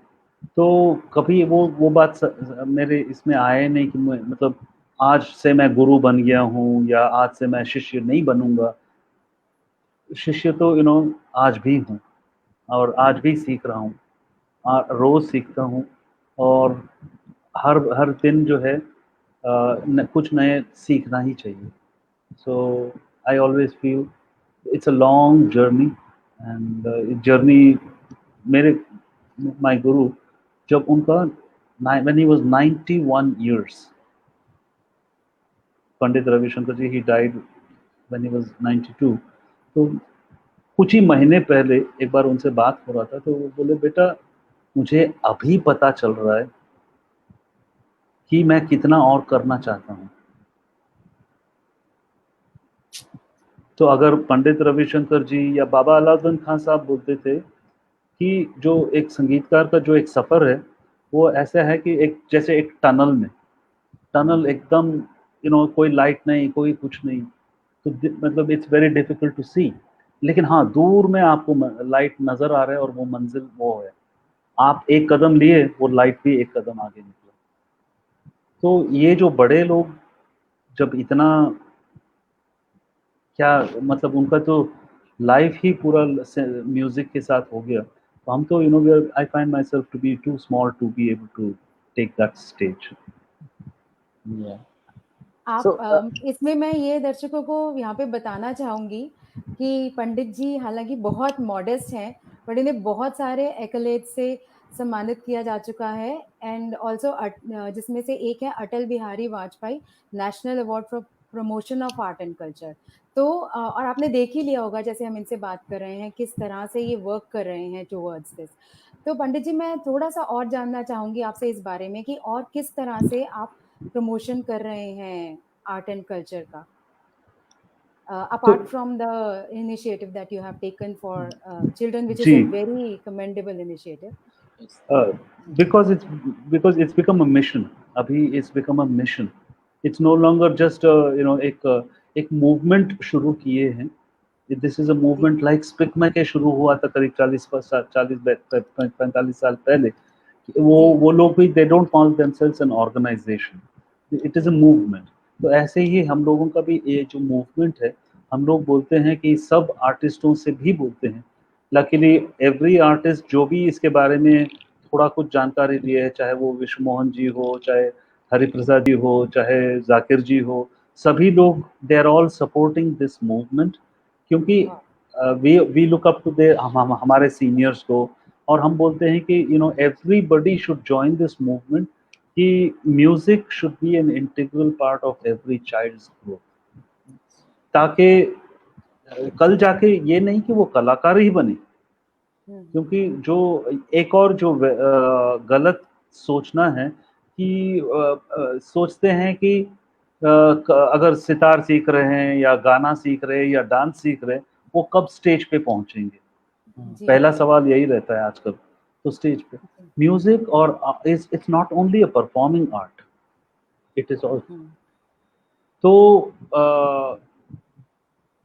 तो कभी वो बात मेरे इसमें आए नहीं कि मतलब आज से मैं गुरु बन गया हूँ या आज से मैं शिष्य नहीं बनूंगा। शिष्य तो आज भी हूँ और आज भी सीख रहा हूँ, रोज सीखता हूँ। और हर हर दिन जो है कुछ नए सीखना ही चाहिए। So I always feel it's a long journey. And journey मेरे माय गुरु जब उनका when he was 91 years, Pandit Ravi Shankar ji, he died when he was 92। तो कुछ ही महीने पहले एक बार उनसे बात हो रहा था तो वो बोले, बेटा मुझे अभी पता चल रहा है कि मैं कितना और करना चाहता हूँ। तो अगर पंडित रविशंकर जी या बाबा अलाउद्दीन खान साहब बोलते थे कि जो एक संगीतकार का जो एक सफ़र है वो ऐसा है कि एक जैसे एक टनल में, टनल एकदम कोई लाइट नहीं, कोई कुछ नहीं, तो मतलब इट्स वेरी डिफिकल्ट टू सी। लेकिन हाँ, दूर में आपको लाइट नज़र आ रहा है और वो मंजिल वो है। आप एक कदम लिए, वो लाइट भी एक कदम आगे निकला। तो ये जो बड़े लोग जब इतना क्या मतलब उनका तो लाइफ ही पूरा म्यूजिक के साथ हो गया, तो हम तो I find myself to be too small to be able to take that stage. आप So, इसमें मैं ये दर्शकों को यहाँ पे बताना चाहूँगी कि पंडित जी हालांकि बहुत मॉडेस्ट हैं, बट इन्हें बहुत सारे एक्कलेट्स से सम्मानित किया जा चुका है। एंड ऑल्सो जिसमें से एक है Atal Bihari Vajpayee national award for promotion of art and culture. तो और आपने देख ही लिया होगा जैसे हम इनसे बात कर रहे हैं किस तरह से ये वर्क कर रहे हैं टुवर्ड्स दिस। तो पंडित जी मैं थोड़ा सा और जानना चाहूँगी आपसे इस बारे में कि और किस तरह से आप प्रमोशन कर रहे हैं आर्ट एंड कल्चर का, तो apart from the initiative that you have taken for children, which is ji, a very commendable initiative. Because it's become a mission. अभी it's become a mission. It's no longer just एक movement शुरू किए हैं। This is a ji movement like SPICMACAY के शुरू हुआ था करीब 45 साल पहले। जी वो लोग भी they don't call themselves an organisation, it is a movement. तो ऐसे ही हम लोगों का भी ये जो मूवमेंट है, हम लोग बोलते हैं कि सब आर्टिस्टों से भी बोलते हैं। लकीली एवरी आर्टिस्ट जो भी इसके बारे में थोड़ा कुछ जानकारी दिए है, चाहे वो विश्व मोहन जी हो, चाहे हरिप्रसाद जी हो, चाहे जाकिर जी हो, सभी लोग they are all supporting this movement. क्योंकि we look up to they हमारे सीनियर्स को। और हम बोलते हैं कि everybody should join this movement, कि music should be an integral part of every child's growth, ताकि कल जाके ये नहीं कि वो कलाकार ही बने। क्योंकि जो एक और जो गलत सोचना है कि सोचते हैं कि अगर सितार सीख रहे हैं या गाना सीख रहे हैं या डांस सीख रहे हैं, वो कब स्टेज पे पहुंचेंगे। जी पहला जी सवाल यही रहता है आजकल। तो स्टेज पे म्यूजिक और it's not only a performing art, it is also. तो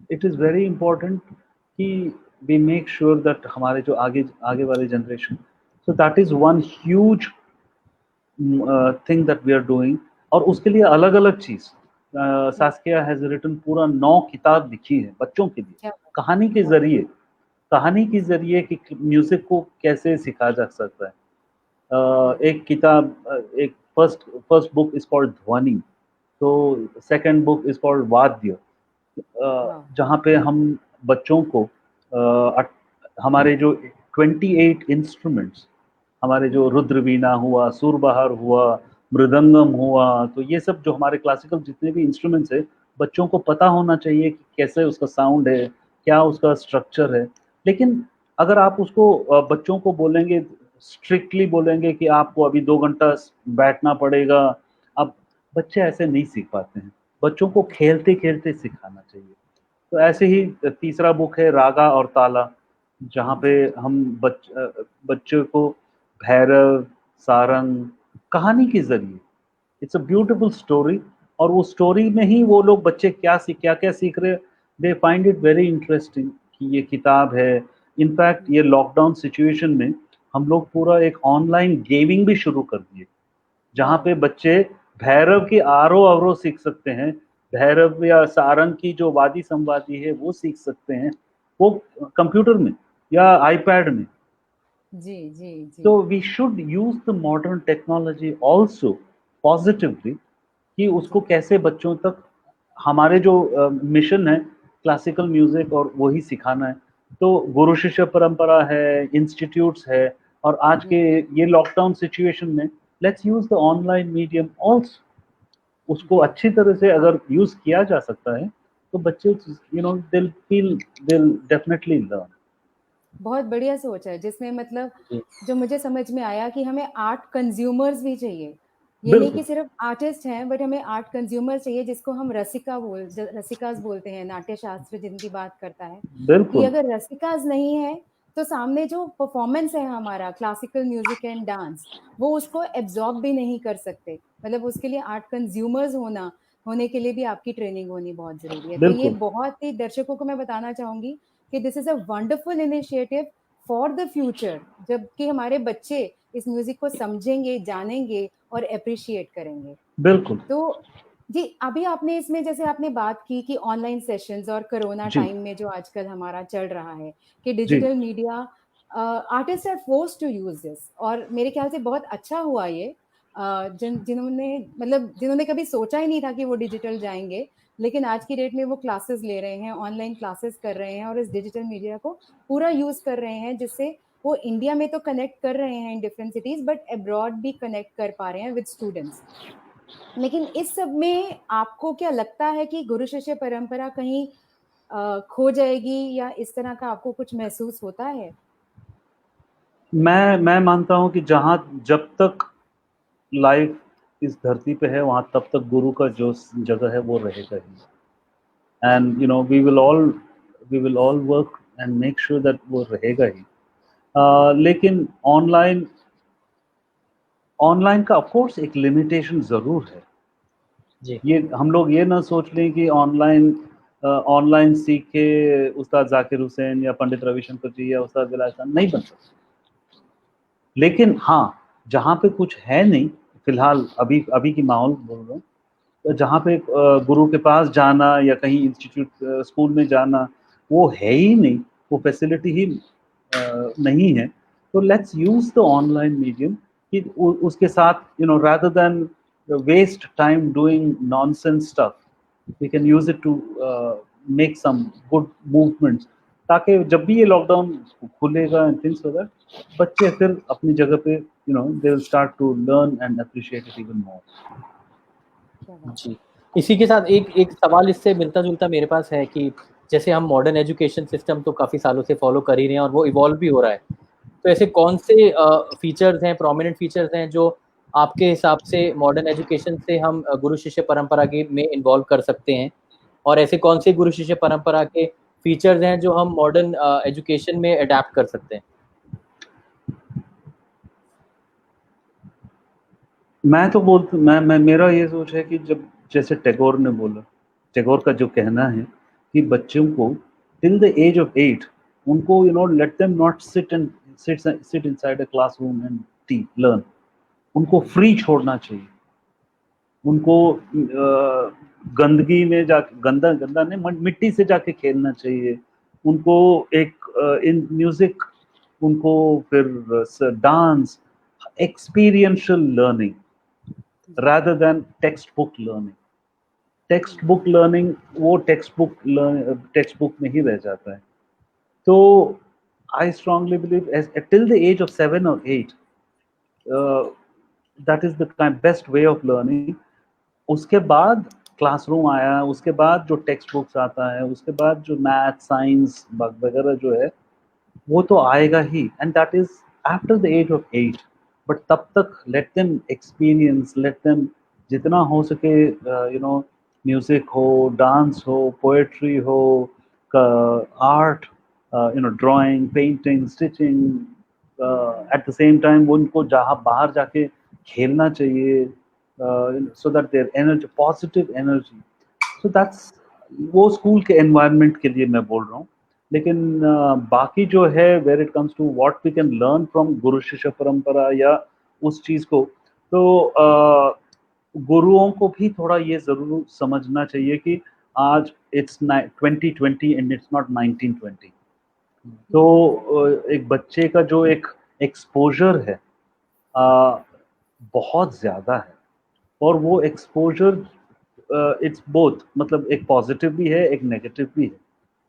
इट इज़ वेरी इम्पोर्टेंट कि वी मेक श्योर दैट हमारे जो आगे आगे वाले generation, so that is one huge thing that we are doing. और उसके लिए अलग अलग चीज़, सास्किया हैज़ रिटन पूरा 9 किताब लिखी है बच्चों के लिए, क्या कहानी के ज़रिए, कहानी के ज़रिए कि म्यूज़िक को कैसे सीखा जा सकता है। एक किताब, एक फर्स्ट बुक इज़ कॉल्ड ध्वनि, तो सेकंड बुक इज़ कॉल्ड वाद्य, जहाँ पे हम बच्चों को हमारे जो 28 इंस्ट्रूमेंट्स, हमारे जो रुद्रवीणा हुआ, सुरबहार हुआ, मृदंगम हुआ, तो ये सब जो हमारे क्लासिकल जितने भी इंस्ट्रूमेंट्स है, बच्चों को पता होना चाहिए कि कैसे उसका साउंड है, क्या उसका स्ट्रक्चर है। लेकिन अगर आप उसको बच्चों को बोलेंगे, स्ट्रिक्टली बोलेंगे कि आपको अभी 2 घंटा बैठना पड़ेगा, अब बच्चे ऐसे नहीं सीख पाते हैं, बच्चों को खेलते खेलते सिखाना चाहिए। तो ऐसे ही तीसरा बुक है रागा और ताला, जहाँ पे हम बच्चों को भैरव, सारंग, कहानी के जरिए, इट्स अ ब्यूटीफुल स्टोरी, और वो स्टोरी में ही वो लोग बच्चे क्या क्या सीख रहे हैं, they find it very interesting कि ये किताब है। इनफैक्ट ये लॉकडाउन सिचुएशन में हम लोग पूरा एक ऑनलाइन गेमिंग भी शुरू कर दिए, जहाँ पे बच्चे भैरव की आरो अवरो सीख सकते हैं, भैरव या सारंग की जो वादी संवादी है वो सीख सकते हैं, वो कंप्यूटर में या आईपैड में। जी जी जी। तो we should use the modern technology also positively, कि उसको कैसे बच्चों तक, हमारे जो मिशन है क्लासिकल म्यूजिक और वही सिखाना है। तो गुरु शिष्य परंपरा है, इंस्टीट्यूट्स है, और आज के ये लॉकडाउन सिचुएशन में let's use the online medium also. उसको अच्छी तरह से अगर यूज किया जा सकता है तो बच्चे दिल डेफिनेटली लर्न। बहुत बढ़िया सोच है, जिसमें मतलब जी। जो मुझे समझ में आया कि हमें आर्ट कंज्यूमर्स भी चाहिए। ये नहीं बिल्कुल कि सिर्फ आर्टिस्ट हैं, बट हमें आर्ट कंज्यूमर चाहिए, जिसको हम रसिकास बोलते हैं, नाट्य शास्त्र जिनकी बात करता है। कि बिल्कुल अगर रसिकास नहीं है तो सामने जो परफॉर्मेंस है हमारा क्लासिकल म्यूजिक एंड डांस, वो उसको एब्जॉर्ब भी नहीं कर सकते। मतलब उसके लिए आर्ट कंज्यूमर्स होने के लिए भी आपकी ट्रेनिंग होनी बहुत जरूरी है। तो ये बिल्कुल बहुत ही दर्शकों को मैं बताना चाहूंगी कि this is a wonderful initiative for the future, जबकि हमारे बच्चे इस म्यूजिक को समझेंगे, जानेंगे और अप्रिशिएट करेंगे। बिल्कुल। तो जी, अभी आपने इसमें जैसे आपने बात की कि ऑनलाइन सेशंस और कोरोना जी टाइम में जो आजकल हमारा चल रहा है कि जी digital media, artist are force to use this, और मेरे ख्याल से बहुत अच्छा हुआ ये। जिन्होंने कभी सोचा ही नहीं था कि वो डिजिटल जाएंगे, लेकिन आज की डेट में वो क्लासेस ले रहे हैं, ऑनलाइन क्लासेस कर रहे हैं और इस डिजिटल मीडिया को पूरा यूज कर रहे हैं, जिससे वो इंडिया में तो कनेक्ट कर रहे हैं in different cities, but abroad भी कनेक्ट कर पा रहे हैं विद स्टूडेंट्स। लेकिन इस सब में आपको क्या लगता है कि गुरु शिष्य परंपरा कहीं खो जाएगी, या इस तरह का आपको कुछ महसूस होता है? मैं मानता हूँ कि जहाँ जब तक लाइफ इस धरती पे है वहाँ तब तक गुरु का जो जगह है वो रहेगा ही। And we will all work and make sure that वो रहेगा ही। लेकिन ऑनलाइन ऑनलाइन का ऑफकोर्स एक लिमिटेशन ज़रूर है। जी। ये हम लोग ये ना सोच लें कि ऑनलाइन सीख के उस्ताद जाकिर हुसैन या पंडित रविशंकर जी या उस्ताद बिलाल खान नहीं बन सकते। लेकिन हाँ, जहाँ पे कुछ है नहीं, फिलहाल अभी अभी की माहौल बोल रहा हूँ, तो जहाँ पे गुरु के पास जाना या कहीं इंस्टीट्यूट स्कूल में जाना वो है ही नहीं, वो फैसिलिटी ही नहीं है, तो let's use the online medium कि उसके साथ rather than waste time doing nonsense stuff, we can use it to make some good movements, ताकि जब भी ये लॉकडाउन खुलेगा एंड थिंग्स लाइक दैट, बच्चे फिर अपनी जगह पे they will start to learn and appreciate it even more. क्या बात जी। इसी के साथ एक एक सवाल इससे मिलता-जुलता मेरे पास है कि जैसे हम मॉडर्न एजुकेशन सिस्टम तो काफ़ी सालों से फॉलो कर ही रहे हैं और वो इवॉल्व भी हो रहा है। तो ऐसे कौन से फीचर्स हैं, प्रोमिनेंट फीचर्स हैं जो आपके हिसाब से मॉडर्न एजुकेशन से हम गुरु शिष्य परंपरा के में इन्वॉल्व कर सकते हैं? और ऐसे कौन से गुरु शिष्य परंपरा के फीचर्स हैं जो हम मॉडर्न एजुकेशन में अडैप्ट कर सकते हैं? मैं मेरा ये सोच है कि जब जैसे टैगोर ने बोला, टैगोर का जो कहना है कि बच्चों को टिल द एज ऑफ 8 उनको let them not sit inside a classroom and learn, उनको फ्री छोड़ना चाहिए। उनको गंदगी में जाके, गंदा गंदा नहीं, मिट्टी से जाके खेलना चाहिए। उनको एक इन म्यूजिक, उनको फिर dance, experiential learning rather than textbook learning. Text learning वो टेक्स्ट बुक में ही रह जाता है। तो I strongly believe till the age of 7 और 8 that is the best way of learning. उसके बाद क्लासरूम आया, उसके बाद जो टेक्स्ट बुक्स आता है, उसके बाद जो मैथ साइंस वगैरह जो है वो तो आएगा ही, and that is after the age of 8। But तब तक let them experience, let them जितना हो सके म्यूजिक हो, डांस हो, पोएट्री हो, art, drawing, painting, stitching, at the same time उनको जहाँ बाहर जाके खेलना चाहिए, so that there energy, positive energy, so that's वो स्कूल के एनवायरनमेंट के लिए मैं बोल रहा हूँ। लेकिन बाकी जो है, where it comes to what we can learn from guru शिष्य परंपरा या उस चीज़ को, तो गुरुओं को भी थोड़ा ये ज़रूर समझना चाहिए कि आज इट्स 2020 एंड इट्स नॉट 1920। तो एक बच्चे का जो एक एक्सपोजर है बहुत ज़्यादा है, और वो एक्सपोजर इट्स बोथ, मतलब एक पॉजिटिव भी है, एक नेगेटिव भी है।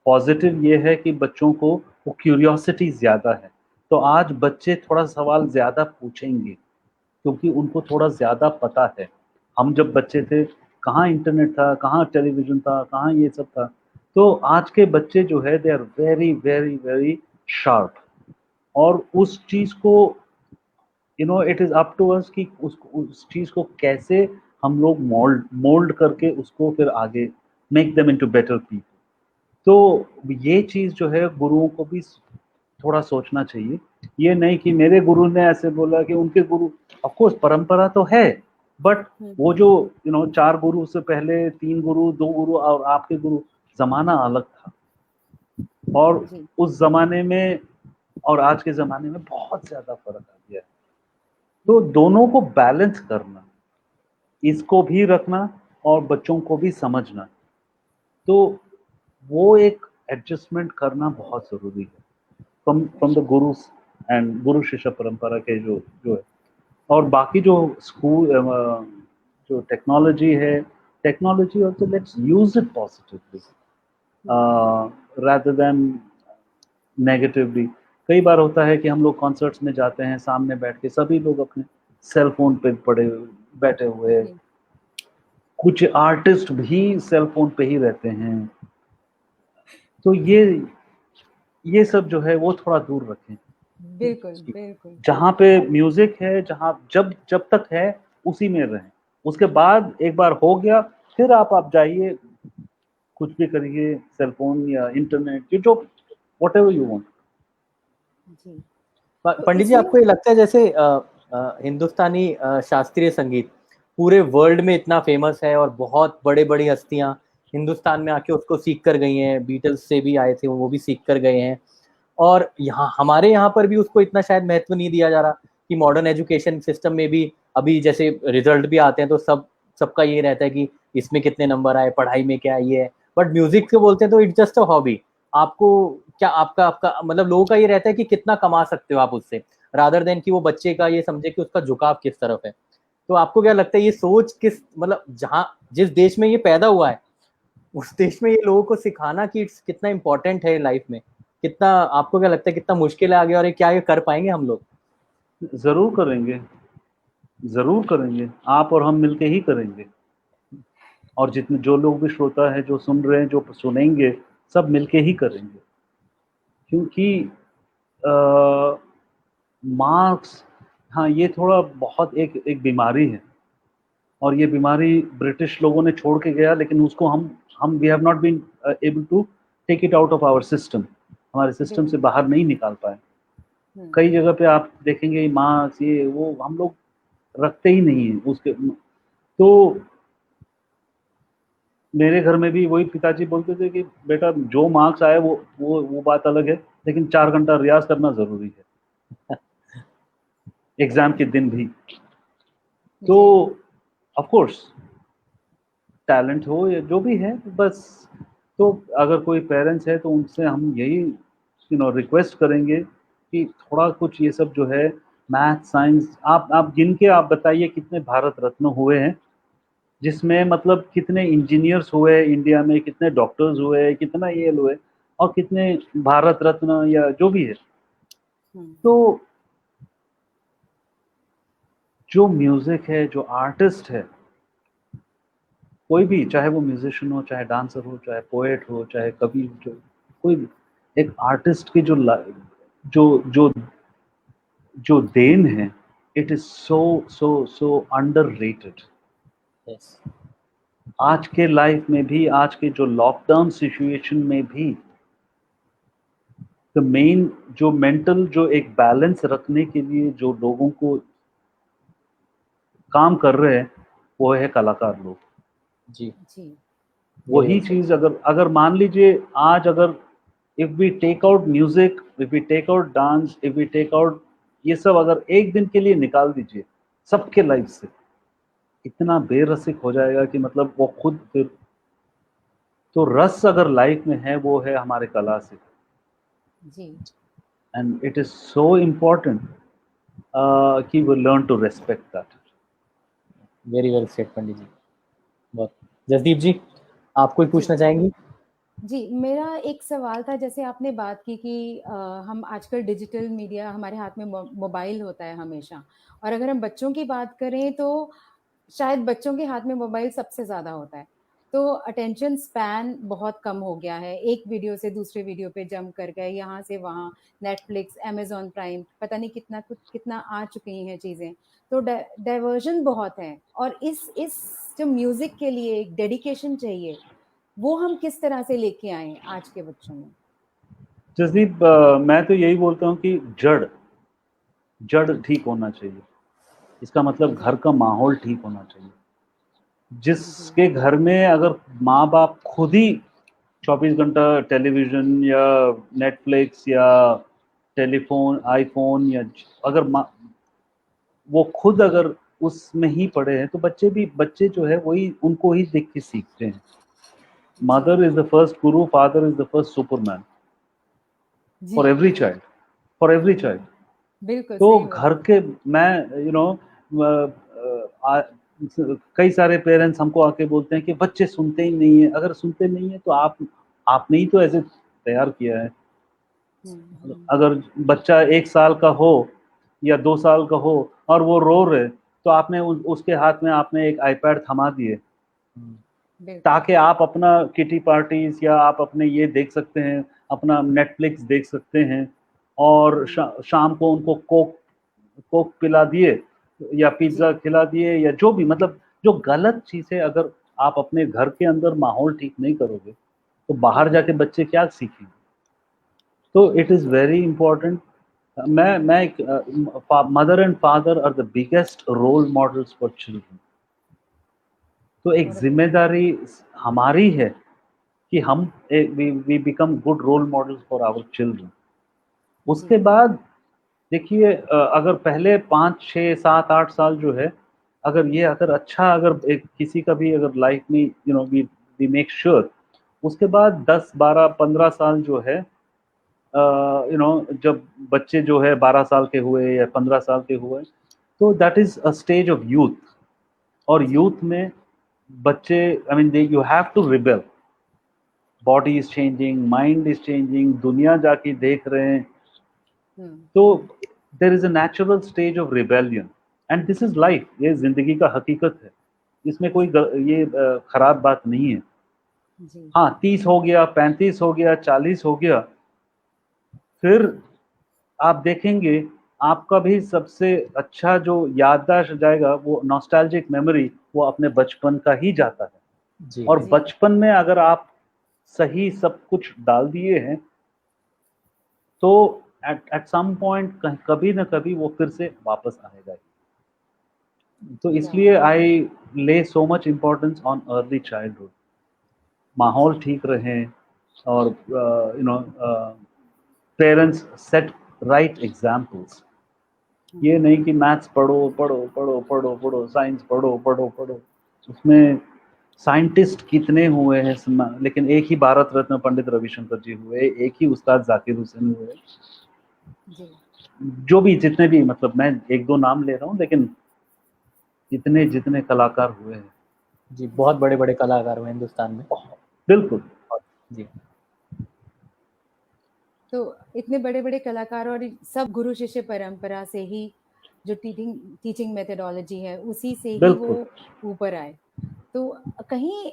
पॉजिटिव ये है कि बच्चों को वो क्यूरियोसिटी ज़्यादा है, तो आज बच्चे थोड़ा सवाल ज़्यादा पूछेंगे क्योंकि उनको थोड़ा ज़्यादा पता है। हम जब बच्चे थे, कहाँ इंटरनेट था, कहाँ टेलीविज़न था, कहाँ ये सब था। तो आज के बच्चे जो है, they are very very very sharp, और उस चीज़ को it is up to us कि उस चीज़ को कैसे हम लोग मोल्ड करके उसको फिर आगे make them into better people. तो ये चीज़ जो है गुरुओं को भी थोड़ा सोचना चाहिए। ये नहीं कि मेरे गुरु ने ऐसे बोला कि उनके गुरु, ऑफ कोर्स परंपरा तो है, बट वो जो 4 गुरु से पहले 3 गुरु, 2 गुरु और आपके गुरु, ज़माना अलग था। और जी। उस ज़माने में और आज के ज़माने में बहुत ज़्यादा फ़र्क आ गया है। तो दोनों को बैलेंस करना, इसको भी रखना और बच्चों को भी समझना, तो वो एक एडजस्टमेंट करना बहुत ज़रूरी है फ्रॉम द गुरुस एंड गुरु शिष्य परंपरा के जो है। और बाकी जो स्कूल जो टेक्नोलॉजी है, technology also let's use it positively rather than negatively. कई बार होता है कि हम लोग कॉन्सर्ट्स में जाते हैं, सामने बैठ के सभी लोग अपने सेल फोन पे बैठे हुए हैं। कुछ आर्टिस्ट भी सेल फोन पे ही रहते हैं। तो ये सब जो है वो थोड़ा दूर रखें। बिल्कुल, बिल्कुल। जहाँ पे म्यूजिक है, जहाँ जब तक है उसी में रहें। उसके बाद एक बार हो गया, फिर आप जाइए, कुछ भी करिए, सेल फोन या इंटरनेट, जो व्हाटएवर यू वांट। जी। तो पंडित जी, इसमें आपको ये लगता है जैसे हिंदुस्तानी शास्त्रीय संगीत पूरे वर्ल्ड में इतना फेमस है और बहुत बड़ी हस्तियां हिंदुस्तान में आके उसको सीख कर गई हैं, बीटल्स से भी आए थे वो भी सीख कर गए हैं, और यहाँ हमारे यहाँ पर भी उसको इतना शायद महत्व नहीं दिया जा रहा कि मॉडर्न एजुकेशन सिस्टम में भी अभी जैसे रिजल्ट भी आते हैं तो सबका ये रहता है कि इसमें कितने नंबर आए, पढ़ाई में क्या ये है, बट म्यूजिक से बोलते हैं तो इट्स जस्ट अ हॉबी। आपको क्या आपका मतलब लोगों का ये रहता है कि कितना कमा सकते हो आप उससे, रादर देन कि वो बच्चे का ये समझे कि उसका झुकाव किस तरफ है। तो आपको क्या लगता है ये सोच मतलब जहाँ जिस देश में ये पैदा हुआ है उस देश में ये लोगों को सिखाना कि इट्स कितना इंपॉर्टेंट है लाइफ में, कितना आपको क्या लगता है कितना मुश्किल है आगे, और क्या ये कर पाएंगे हम लोग? जरूर करेंगे, जरूर करेंगे, आप और हम मिलके ही करेंगे। और जितने जो लोग भी श्रोता है, जो सुन रहे हैं, जो सुनेंगे, सब मिलके ही करेंगे। क्योंकि मार्क्स, हाँ, ये थोड़ा बहुत एक बीमारी है, और ये बीमारी ब्रिटिश लोगों ने छोड़ के गया, लेकिन उसको हम we have not been able to take it out of our system. हमारे सिस्टम से बाहर नहीं निकाल पाए। कई जगह पे आप देखेंगे मार्क्स, ये वो हम लोग रखते ही नहीं है उसके। तो मेरे घर में भी वही पिताजी बोलते थे कि बेटा जो मार्क्स आए वो बात अलग है, लेकिन 4 घंटा रियाज करना जरूरी है एग्जाम के दिन भी। तो ऑफ कोर्स टैलेंट हो या जो भी है, बस तो अगर कोई पेरेंट्स है तो उनसे हम यही रिक्वेस्ट करेंगे कि थोड़ा कुछ ये सब जो है, मैथ साइंस, आप गिन के आप बताइए कितने भारत रत्न हुए हैं, जिसमें मतलब कितने इंजीनियर्स हुए इंडिया में, कितने डॉक्टर्स हुए, कितना ये हुए, और कितने भारत रत्न या जो भी है। तो जो म्यूजिक है, जो आर्टिस्ट है, कोई भी, चाहे वो म्यूजिशियन हो, चाहे डांसर हो, चाहे पोएट हो, चाहे कवि, जो कोई भी, एक आर्टिस्ट की जो जो जो देन है, it is so so so underrated. Yes, आज के लाइफ में भी, आज के जो लॉकडाउन सिचुएशन में भी द मेन जो मेंटल जो एक बैलेंस रखने के लिए जो लोगों को काम कर रहे हैं वो है कलाकार लोग। जी, जी, वेरी वही वेल सेड। चीज अगर अगर मान लीजिए आज अगर if we take out music, if we take out dance, if we take out ये सब अगर एक दिन के लिए निकाल दीजिए सबके लाइफ से, इतना बेरसिक हो जाएगा कि मतलब वो खुद फिर तो रस अगर लाइफ में है वो है हमारे कला से। जी, and it is so important कि we learn to respect that. Very well said Pandit ji. बहुत। जसदीप जी, आप कोई जी। पूछना चाहेंगी? जी, मेरा एक सवाल था, जैसे आपने बात की कि हम आजकल डिजिटल मीडिया हमारे हाथ में मोबाइल होता है हमेशा, और अगर हम बच्चों की बात करें तो शायद बच्चों के हाथ में मोबाइल सबसे ज़्यादा होता है। तो अटेंशन स्पैन बहुत कम हो गया है, एक वीडियो से दूसरे वीडियो पे जंप कर गए, यहाँ से वहाँ, नेटफ्लिक्स, अमेज़न प्राइम, पता नहीं कितना आ चुकी हैं चीज़ें। तो डाइवर्जन बहुत है, और इस जो म्यूज़िक के लिए एक डेडिकेशन चाहिए, वो हम किस तरह से लेके आए आज के बच्चों में? जसदीप, मैं तो यही बोलता हूँ कि जड़ जड़ ठीक होना चाहिए। इसका मतलब जी, घर का माहौल ठीक होना चाहिए। जी, जिसके घर में अगर माँ बाप खुद ही 24 घंटा टेलीविजन या नेटफ्लिक्स या टेलीफोन आईफोन या अगर वो खुद अगर उसमें ही पड़े हैं तो बच्चे जो है वही उनको ही देख के सीखते हैं। जी, mother is the first guru, father is the first superman जी, for every child, for every child. बिल्कुल तो सही घर बोला। के मैं कई सारे पेरेंट्स हमको आके बोलते हैं कि बच्चे सुनते ही नहीं है। अगर सुनते नहीं है तो आपने ही तो ऐसे तैयार किया है। हुँ। अगर बच्चा 1 साल का हो या 2 साल का हो और वो रो रहे तो आपने उसके हाथ में आपने एक आईपैड थमा दिए बिल्कुल, ताकि आप अपना किटी पार्टीज या आप अपने ये देख सकते हैं, अपना नेटफ्लिक्स देख सकते हैं और हुँ, शाम को उनको कोक कोक पिला दिए या जी, पिज्ज़ा खिला दिए या जो भी, मतलब जो गलत चीज़ है अगर आप अपने घर के अंदर माहौल ठीक नहीं करोगे तो बाहर हुँ, जाके बच्चे क्या सीखेंगे। तो इट इज़ बिल्कुल, वेरी इंपॉर्टेंट। मैं एक mother and father are the biggest role models for children. तो एक बहुत अच्छी बात। जिम्मेदारी हमारी है कि हम we become good role models for our children. जी, उसके बाद देखिए, अगर पहले 5 6 7 8 साल जो है, अगर ये अगर अच्छा अगर एक किसी का भी अगर लाइफ में वी मेक श्योर, उसके बाद 10 12 15 साल जो है, जब बच्चे जो है 12 साल के हुए या 15 साल के हुए तो that is a stage of youth. और जी, यूथ में बच्चे, I mean they you have to rebel. Body is changing, mind is changing, दुनिया जाके देख रहे हैं। हुँ, तो there is a natural stage of rebellion and this is life. ये जिंदगी का हकीकत है, इसमें कोई जी, खराब बात नहीं है। जी, हाँ, 30 हो गया, 35 हो गया, 40 हो गया, फिर आप देखेंगे आपका भी सबसे अच्छा जो याददाश्त जाएगा वो नॉस्टैल्जिक मेमोरी, वो अपने बचपन का ही जाता है। जी, और जी, बचपन में अगर आप सही सब कुछ डाल दिए हैं तो एट सम पॉइंट कभी ना कभी वो फिर से वापस आएगा ही। तो बहुत, इसलिए आई ले so much importance on early childhood. माहौल जी, ठीक रहे और पेरेंट्स सेट राइट एग्जाम्पल्स। ये हुँ, नहीं कि मैथ्स पढ़ो पढ़ो पढ़ो पढ़ो पढ़ो, साइंस पढ़ो पढ़ो पढ़ो। उसमें साइंटिस्ट कितने हुए हैं लेकिन एक ही भारत रत्न पंडित रविशंकर जी हुए, एक ही उस्ताद जाकिर हुसैन हुए। जी, जो भी जितने भी, मतलब मैं एक दो नाम ले रहा हूँ लेकिन जितने जितने कलाकार हुए हैं। जी, बहुत जी। बड़े-बड़े कलाकार हुए हिंदुस्तान में। बिल्कुल। जी, तो इतने बड़े-बड़े कलाकार, और सब गुरु शिष्य परंपरा से ही, जो टीचिंग टीचिंग मेथोडोलॉजी है, उसी से ही वो बिल्कुल। ऊपर आए। तो कहीं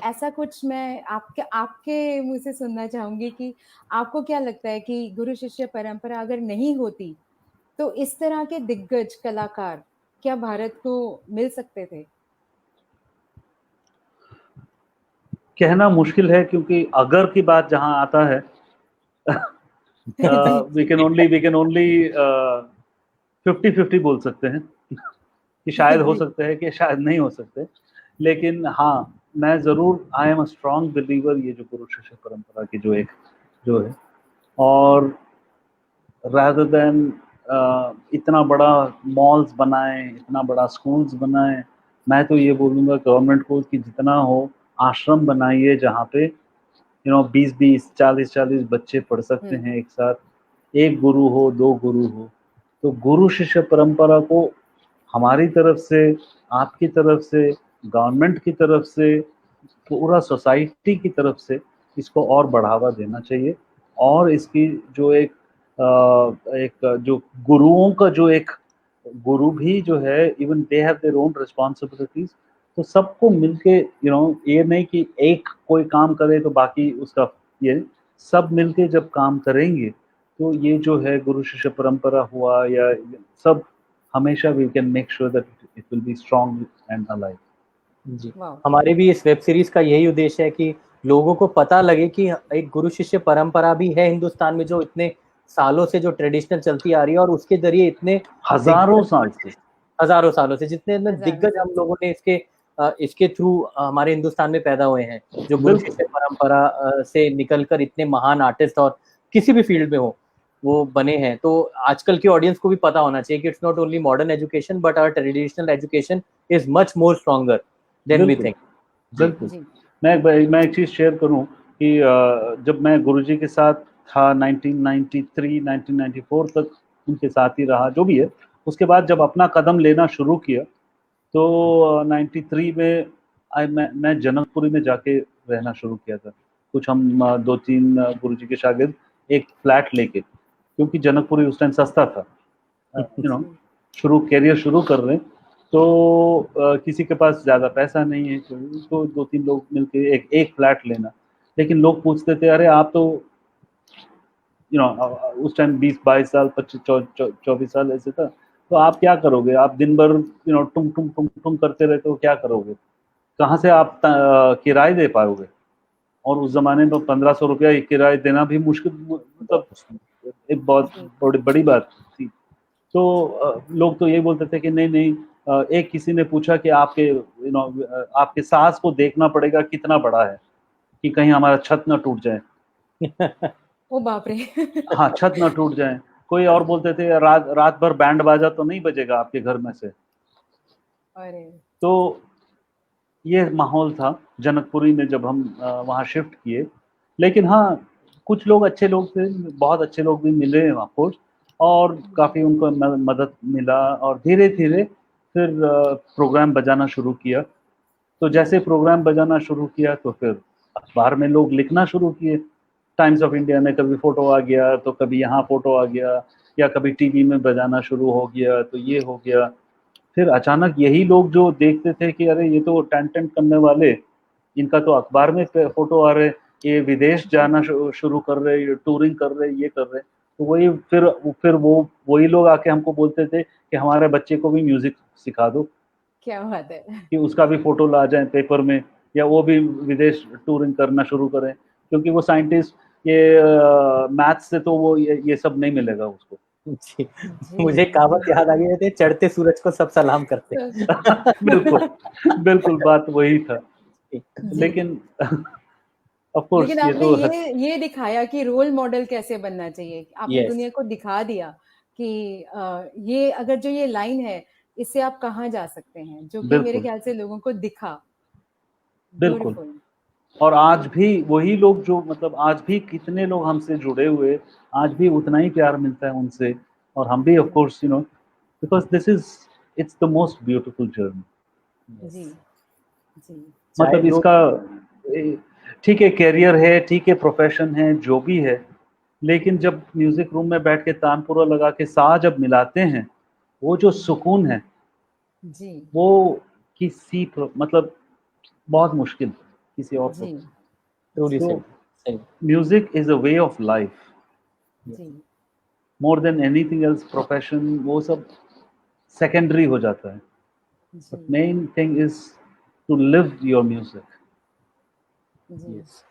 ऐसा कुछ मैं आपके आपके मुँह से सुनना चाहूँगी कि आपको क्या लगता है कि गुरु शिष्य परंपरा अगर नहीं होती, तो इस तरह के दिग्गज कलाकार क्या भारत को मिल सकते थे? कहना मुश्किल है, क्योंकि अगर की बात जहां आता है वी कैन ओनली 50-50 बोल सकते हैं कि शायद हो सकते हैं कि शायद नहीं हो सकते। लेकिन हाँ, मैं ज़रूर I am a strong believer ये जो गुरु शिष्य परंपरा की जो है, और rather than इतना बड़ा मॉल्स बनाएं, इतना बड़ा स्कूल्स बनाएं, मैं तो ये बोलूँगा गवर्नमेंट को कि जितना हो आश्रम बनाइए जहाँ पे 20-20 40-40 बच्चे पढ़ सकते हैं एक साथ, एक गुरु हो, 2 गुरु हो। तो गुरु शिष्य परंपरा को हमारी तरफ से, आपकी तरफ से, गवर्नमेंट की तरफ से, पूरा सोसाइटी की तरफ से इसको और बढ़ावा देना चाहिए। और इसकी जो एक जो गुरुओं का जो एक गुरु भी जो है, even they have their own responsibilities. तो सबको मिलके ये नहीं कि एक कोई काम करे तो बाकी उसका, ये सब मिलके जब काम करेंगे तो ये जो है गुरु शिष्य परंपरा हुआ या सब, हमेशा we can make sure that it will be strong and alive. जी, हमारे भी इस वेब सीरीज का यही उद्देश्य है कि लोगों को पता लगे कि एक गुरु शिष्य परंपरा भी है हिंदुस्तान में, जो इतने सालों से जो ट्रेडिशनल चलती आ रही है, और उसके जरिए इतने हजारों सालों से जितने दिग्गज हम लोगों ने इसके थ्रू हमारे हिंदुस्तान में पैदा हुए हैं, जो गुरु शिष्य परंपरा से निकलकर इतने महान आर्टिस्ट और किसी भी फील्ड में हो वो बने हैं। तो आजकल की ऑडियंस को भी पता होना चाहिए कि it's not only modern education but our traditional education is much more stronger than we think. बिल्कुल। मैं एक चीज शेयर करूं कि जब मैं गुरुजी के साथ था 1993 1994 तक उनके साथ ही रहा, जो भी है, उसके बाद जब अपना कदम लेना शुरू किया तो 93 में मैं जनकपुरी में जाके रहना शुरू किया था। कुछ हम 2-3 गुरुजी के शागिर्द एक फ्लैट लेके, क्योंकि जनकपुरी उस टाइम सस्ता था, कैरियर शुरू कर रहे हैं, तो किसी के पास ज़्यादा पैसा नहीं है, तो 2-3 लोग मिलके एक फ्लैट लेना। लेकिन लोग पूछते थे, अरे आप तो उस टाइम 20-22 साल 25-24 साल ऐसे था, तो आप क्या करोगे, आप दिन भर टुंग टुंग टुंग टुंग करते रहते हो, क्या करोगे, कहाँ से आप किराए दे पाओगे। और उस जमाने में 1500 रुपया किराए देना भी मुश्किल, मतलब एक बहुत बड़ी बात थी। तो लोग तो यही बोलते थे कि नहीं, एक किसी ने पूछा कि आपके सास को देखना पड़ेगा कितना बड़ा है, कि कहीं हमारा छत ना टूट जाए। ओ बाप रे। हाँ, छत ना टूट जाए। कोई और बोलते थे रात भर बैंड बाजा तो नहीं बजेगा आपके घर में से। अरे। तो ये माहौल था जनकपुरी में जब हम वहाँ शिफ्ट किए। लेकिन हाँ, कुछ लोग अच्छे लोग थे, बहुत अच्छे लोग भी मिले ऑफकोर्स, और काफ़ी उनको मदद मिला, और धीरे धीरे फिर प्रोग्राम बजाना शुरू किया। तो जैसे प्रोग्राम बजाना शुरू किया तो फिर अखबार में लोग लिखना शुरू किए। टाइम्स ऑफ इंडिया में कभी फ़ोटो आ गया, तो कभी यहाँ फ़ोटो आ गया, या कभी टीवी में बजाना शुरू हो गया, तो ये हो गया। फिर अचानक यही लोग जो देखते थे कि अरे ये तो टेंट करने वाले, इनका तो अखबार में फ़ोटो आ रहे, ये विदेश जाना शुरू कर रहे, ये टूरिंग कर रहे, ये कर रहे। तो वही फिर वही लोग आके हमको बोलते थे कि हमारे बच्चे को भी म्यूज़िक सिखा दो। क्या बात है। कि उसका भी फोटो ला जाए पेपर में, या वो भी विदेश टूरिंग करना शुरू करें, क्योंकि वो साइंटिस्ट, ये मैथ्स से तो वो ये सब नहीं मिलेगा उसको। जी, मुझे कहावत याद आ गई है, चढ़ते सूरज को सब सलाम करते। बिल्कुल बात वही था। लेकिन ऑफ कोर्स लेकिन आपने ये दिखाया कि रोल मॉडल कैसे बनना चाहिए। आपने दुनिया को दिखा दिया कि ये अगर जो ये लाइन है इससे आप कहाँ जा सकते हैं, जो कि मेरे ख्याल से लोगों को दिखा। बिल्कुल। और आज भी वही लोग जो, मतलब आज भी कितने लोग हमसे जुड़े हुए, आज भी उतना ही प्यार मिलता है उनसे, और हम भी of course because it's the most beautiful journey. जी जी। मतलब इसका ठीक है, कैरियर है, ठीक है, प्रोफेशन है, जो भी है, लेकिन जब म्यूजिक रूम में बैठ के तानपुरा लगा के सा जब मिलाते हैं, वो जो सुकून है जी, वो मतलब बहुत मुश्किल किसी और को। Music is a way of life, more than anything else. Profession वो सब सेकेंडरी हो जाता है, but main thing is to live your music. जी यस,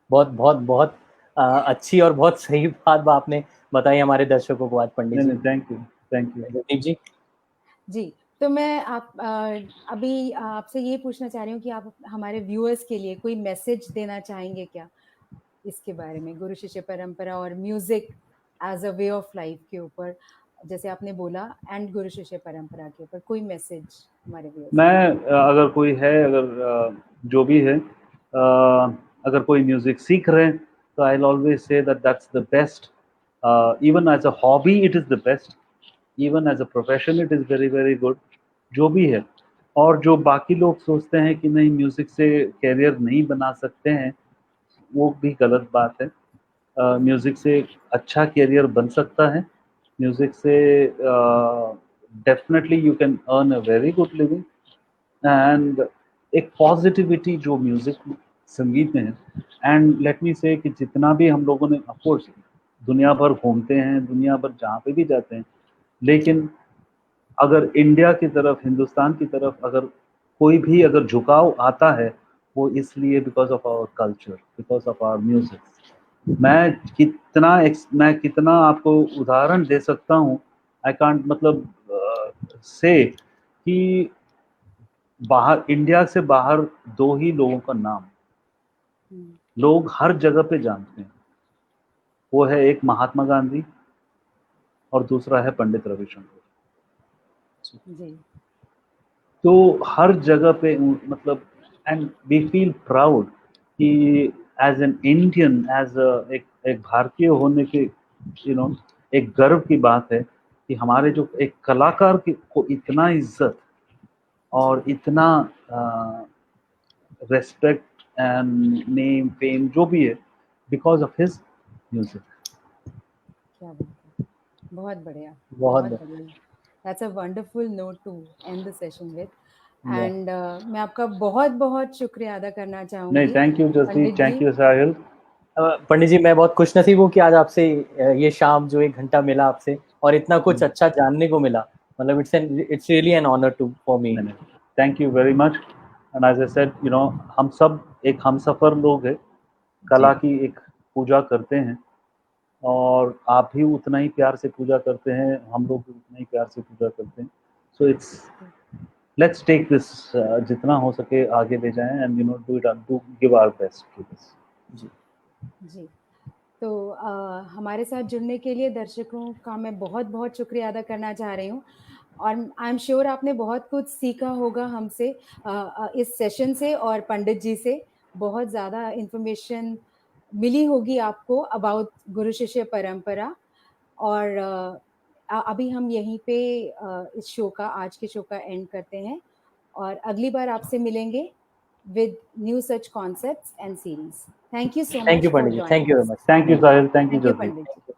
बहुत बहुत बहुत अच्छी और बहुत सही बात आपने बताई हमारे दर्शकों को आज पंडित नहीं जी। नहीं, थैंक यू। रणदीप जी। जी, तो मैं अभी आपसे ये पूछना चाह रही हूँ कि आप हमारे व्यूअर्स के लिए कोई मैसेज देना चाहेंगे क्या इसके बारे में, गुरु शिष्य परंपरा और music as a way of life के ऊपर, जैसे आपने बोला, एंड गुरु शिष्य परंपरा के ऊपर कोई मैसेज हमारे व्यूअर्स के मैं लिए? अगर कोई है, अगर जो भी है, अगर कोई म्यूजिक सीख रहे हैं, तो I will always say that that's the best. Even as a hobby it is the best, even as a profession it is very very good, जो भी है। और जो बाकी लोग सोचते हैं कि नहीं म्यूज़िक से करियर नहीं बना सकते हैं, वो भी गलत बात है। म्यूज़िक से अच्छा करियर बन सकता है। म्यूज़िक से definitely you can earn a very good living. And एक पॉजिटिविटी जो म्यूज़िक संगीत में है। एंड लेट मी से कि जितना भी हम लोगों ने ऑफ कोर्स दुनिया भर घूमते हैं, दुनिया भर जहाँ पे भी जाते हैं, लेकिन अगर इंडिया की तरफ, हिंदुस्तान की तरफ अगर कोई भी अगर झुकाव आता है, वो इसलिए because of our culture, because of our music. मैं कितना आपको उदाहरण दे सकता हूँ। आई कांट मतलब से कि बाहर, इंडिया से बाहर दो ही लोगों का नाम लोग हर जगह पे जानते हैं। वो है एक महात्मा गांधी और दूसरा है पंडित रविशंकर। जी तो हर जगह पे मतलब, एंड वी फील प्राउड कि एज एन इंडियन, एक भारतीय होने के एक गर्व की बात है कि हमारे जो एक कलाकार को इतना इज्जत और इतना रेस्पेक्ट एंड नेम फेम जो भी है, बिकॉज ऑफ हिज म्यूजिक। क्या बात है, बहुत बढ़िया, बहुत बहुत बढ़िया। That's a wonderful note to end the session with. Yeah. And मैं आपका बहुत बहुत शुक्रिया अदा करना नहीं, चाहूंगी thank you Jasdeep, Pandit ji. Thank you Sahil. Pandit ji, मैं बहुत खुशनसीब हूँ कि आज आपसे ये शाम जो 1 घंटा मिला आपसे और इतना कुछ अच्छा जानने को मिला। मतलब it's really an honour to for me. Thank you very much. And as I said, हम सब एक हमसफर लोग हैं, कला की एक पूजा करते हैं, और आप भी उतना ही प्यार से पूजा करते हैं, हम लोग भी उतना ही प्यार से पूजा करते हैं। So it's let's take this, जितना हो सके आगे ले जाएं, and do give our best to this. जी, तो हमारे साथ जुड़ने के लिए दर्शकों का मैं बहुत बहुत शुक्रिया अदा करना चाह रही हूँ। और आई एम श्योर आपने बहुत कुछ सीखा होगा हमसे इस सेशन से, और पंडित जी से बहुत ज़्यादा इंफॉर्मेशन मिली होगी आपको अबाउट गुरु शिष्य परंपरा। और अभी हम यहीं पे इस शो का, आज के शो का एंड करते हैं, और अगली बार आपसे मिलेंगे with new such concepts and series. Thank you so thank much you for Pandit ji, joining thank you us. Very much. Thank you Sahil, thank you Thank you, Jasdeep. Pandit ji.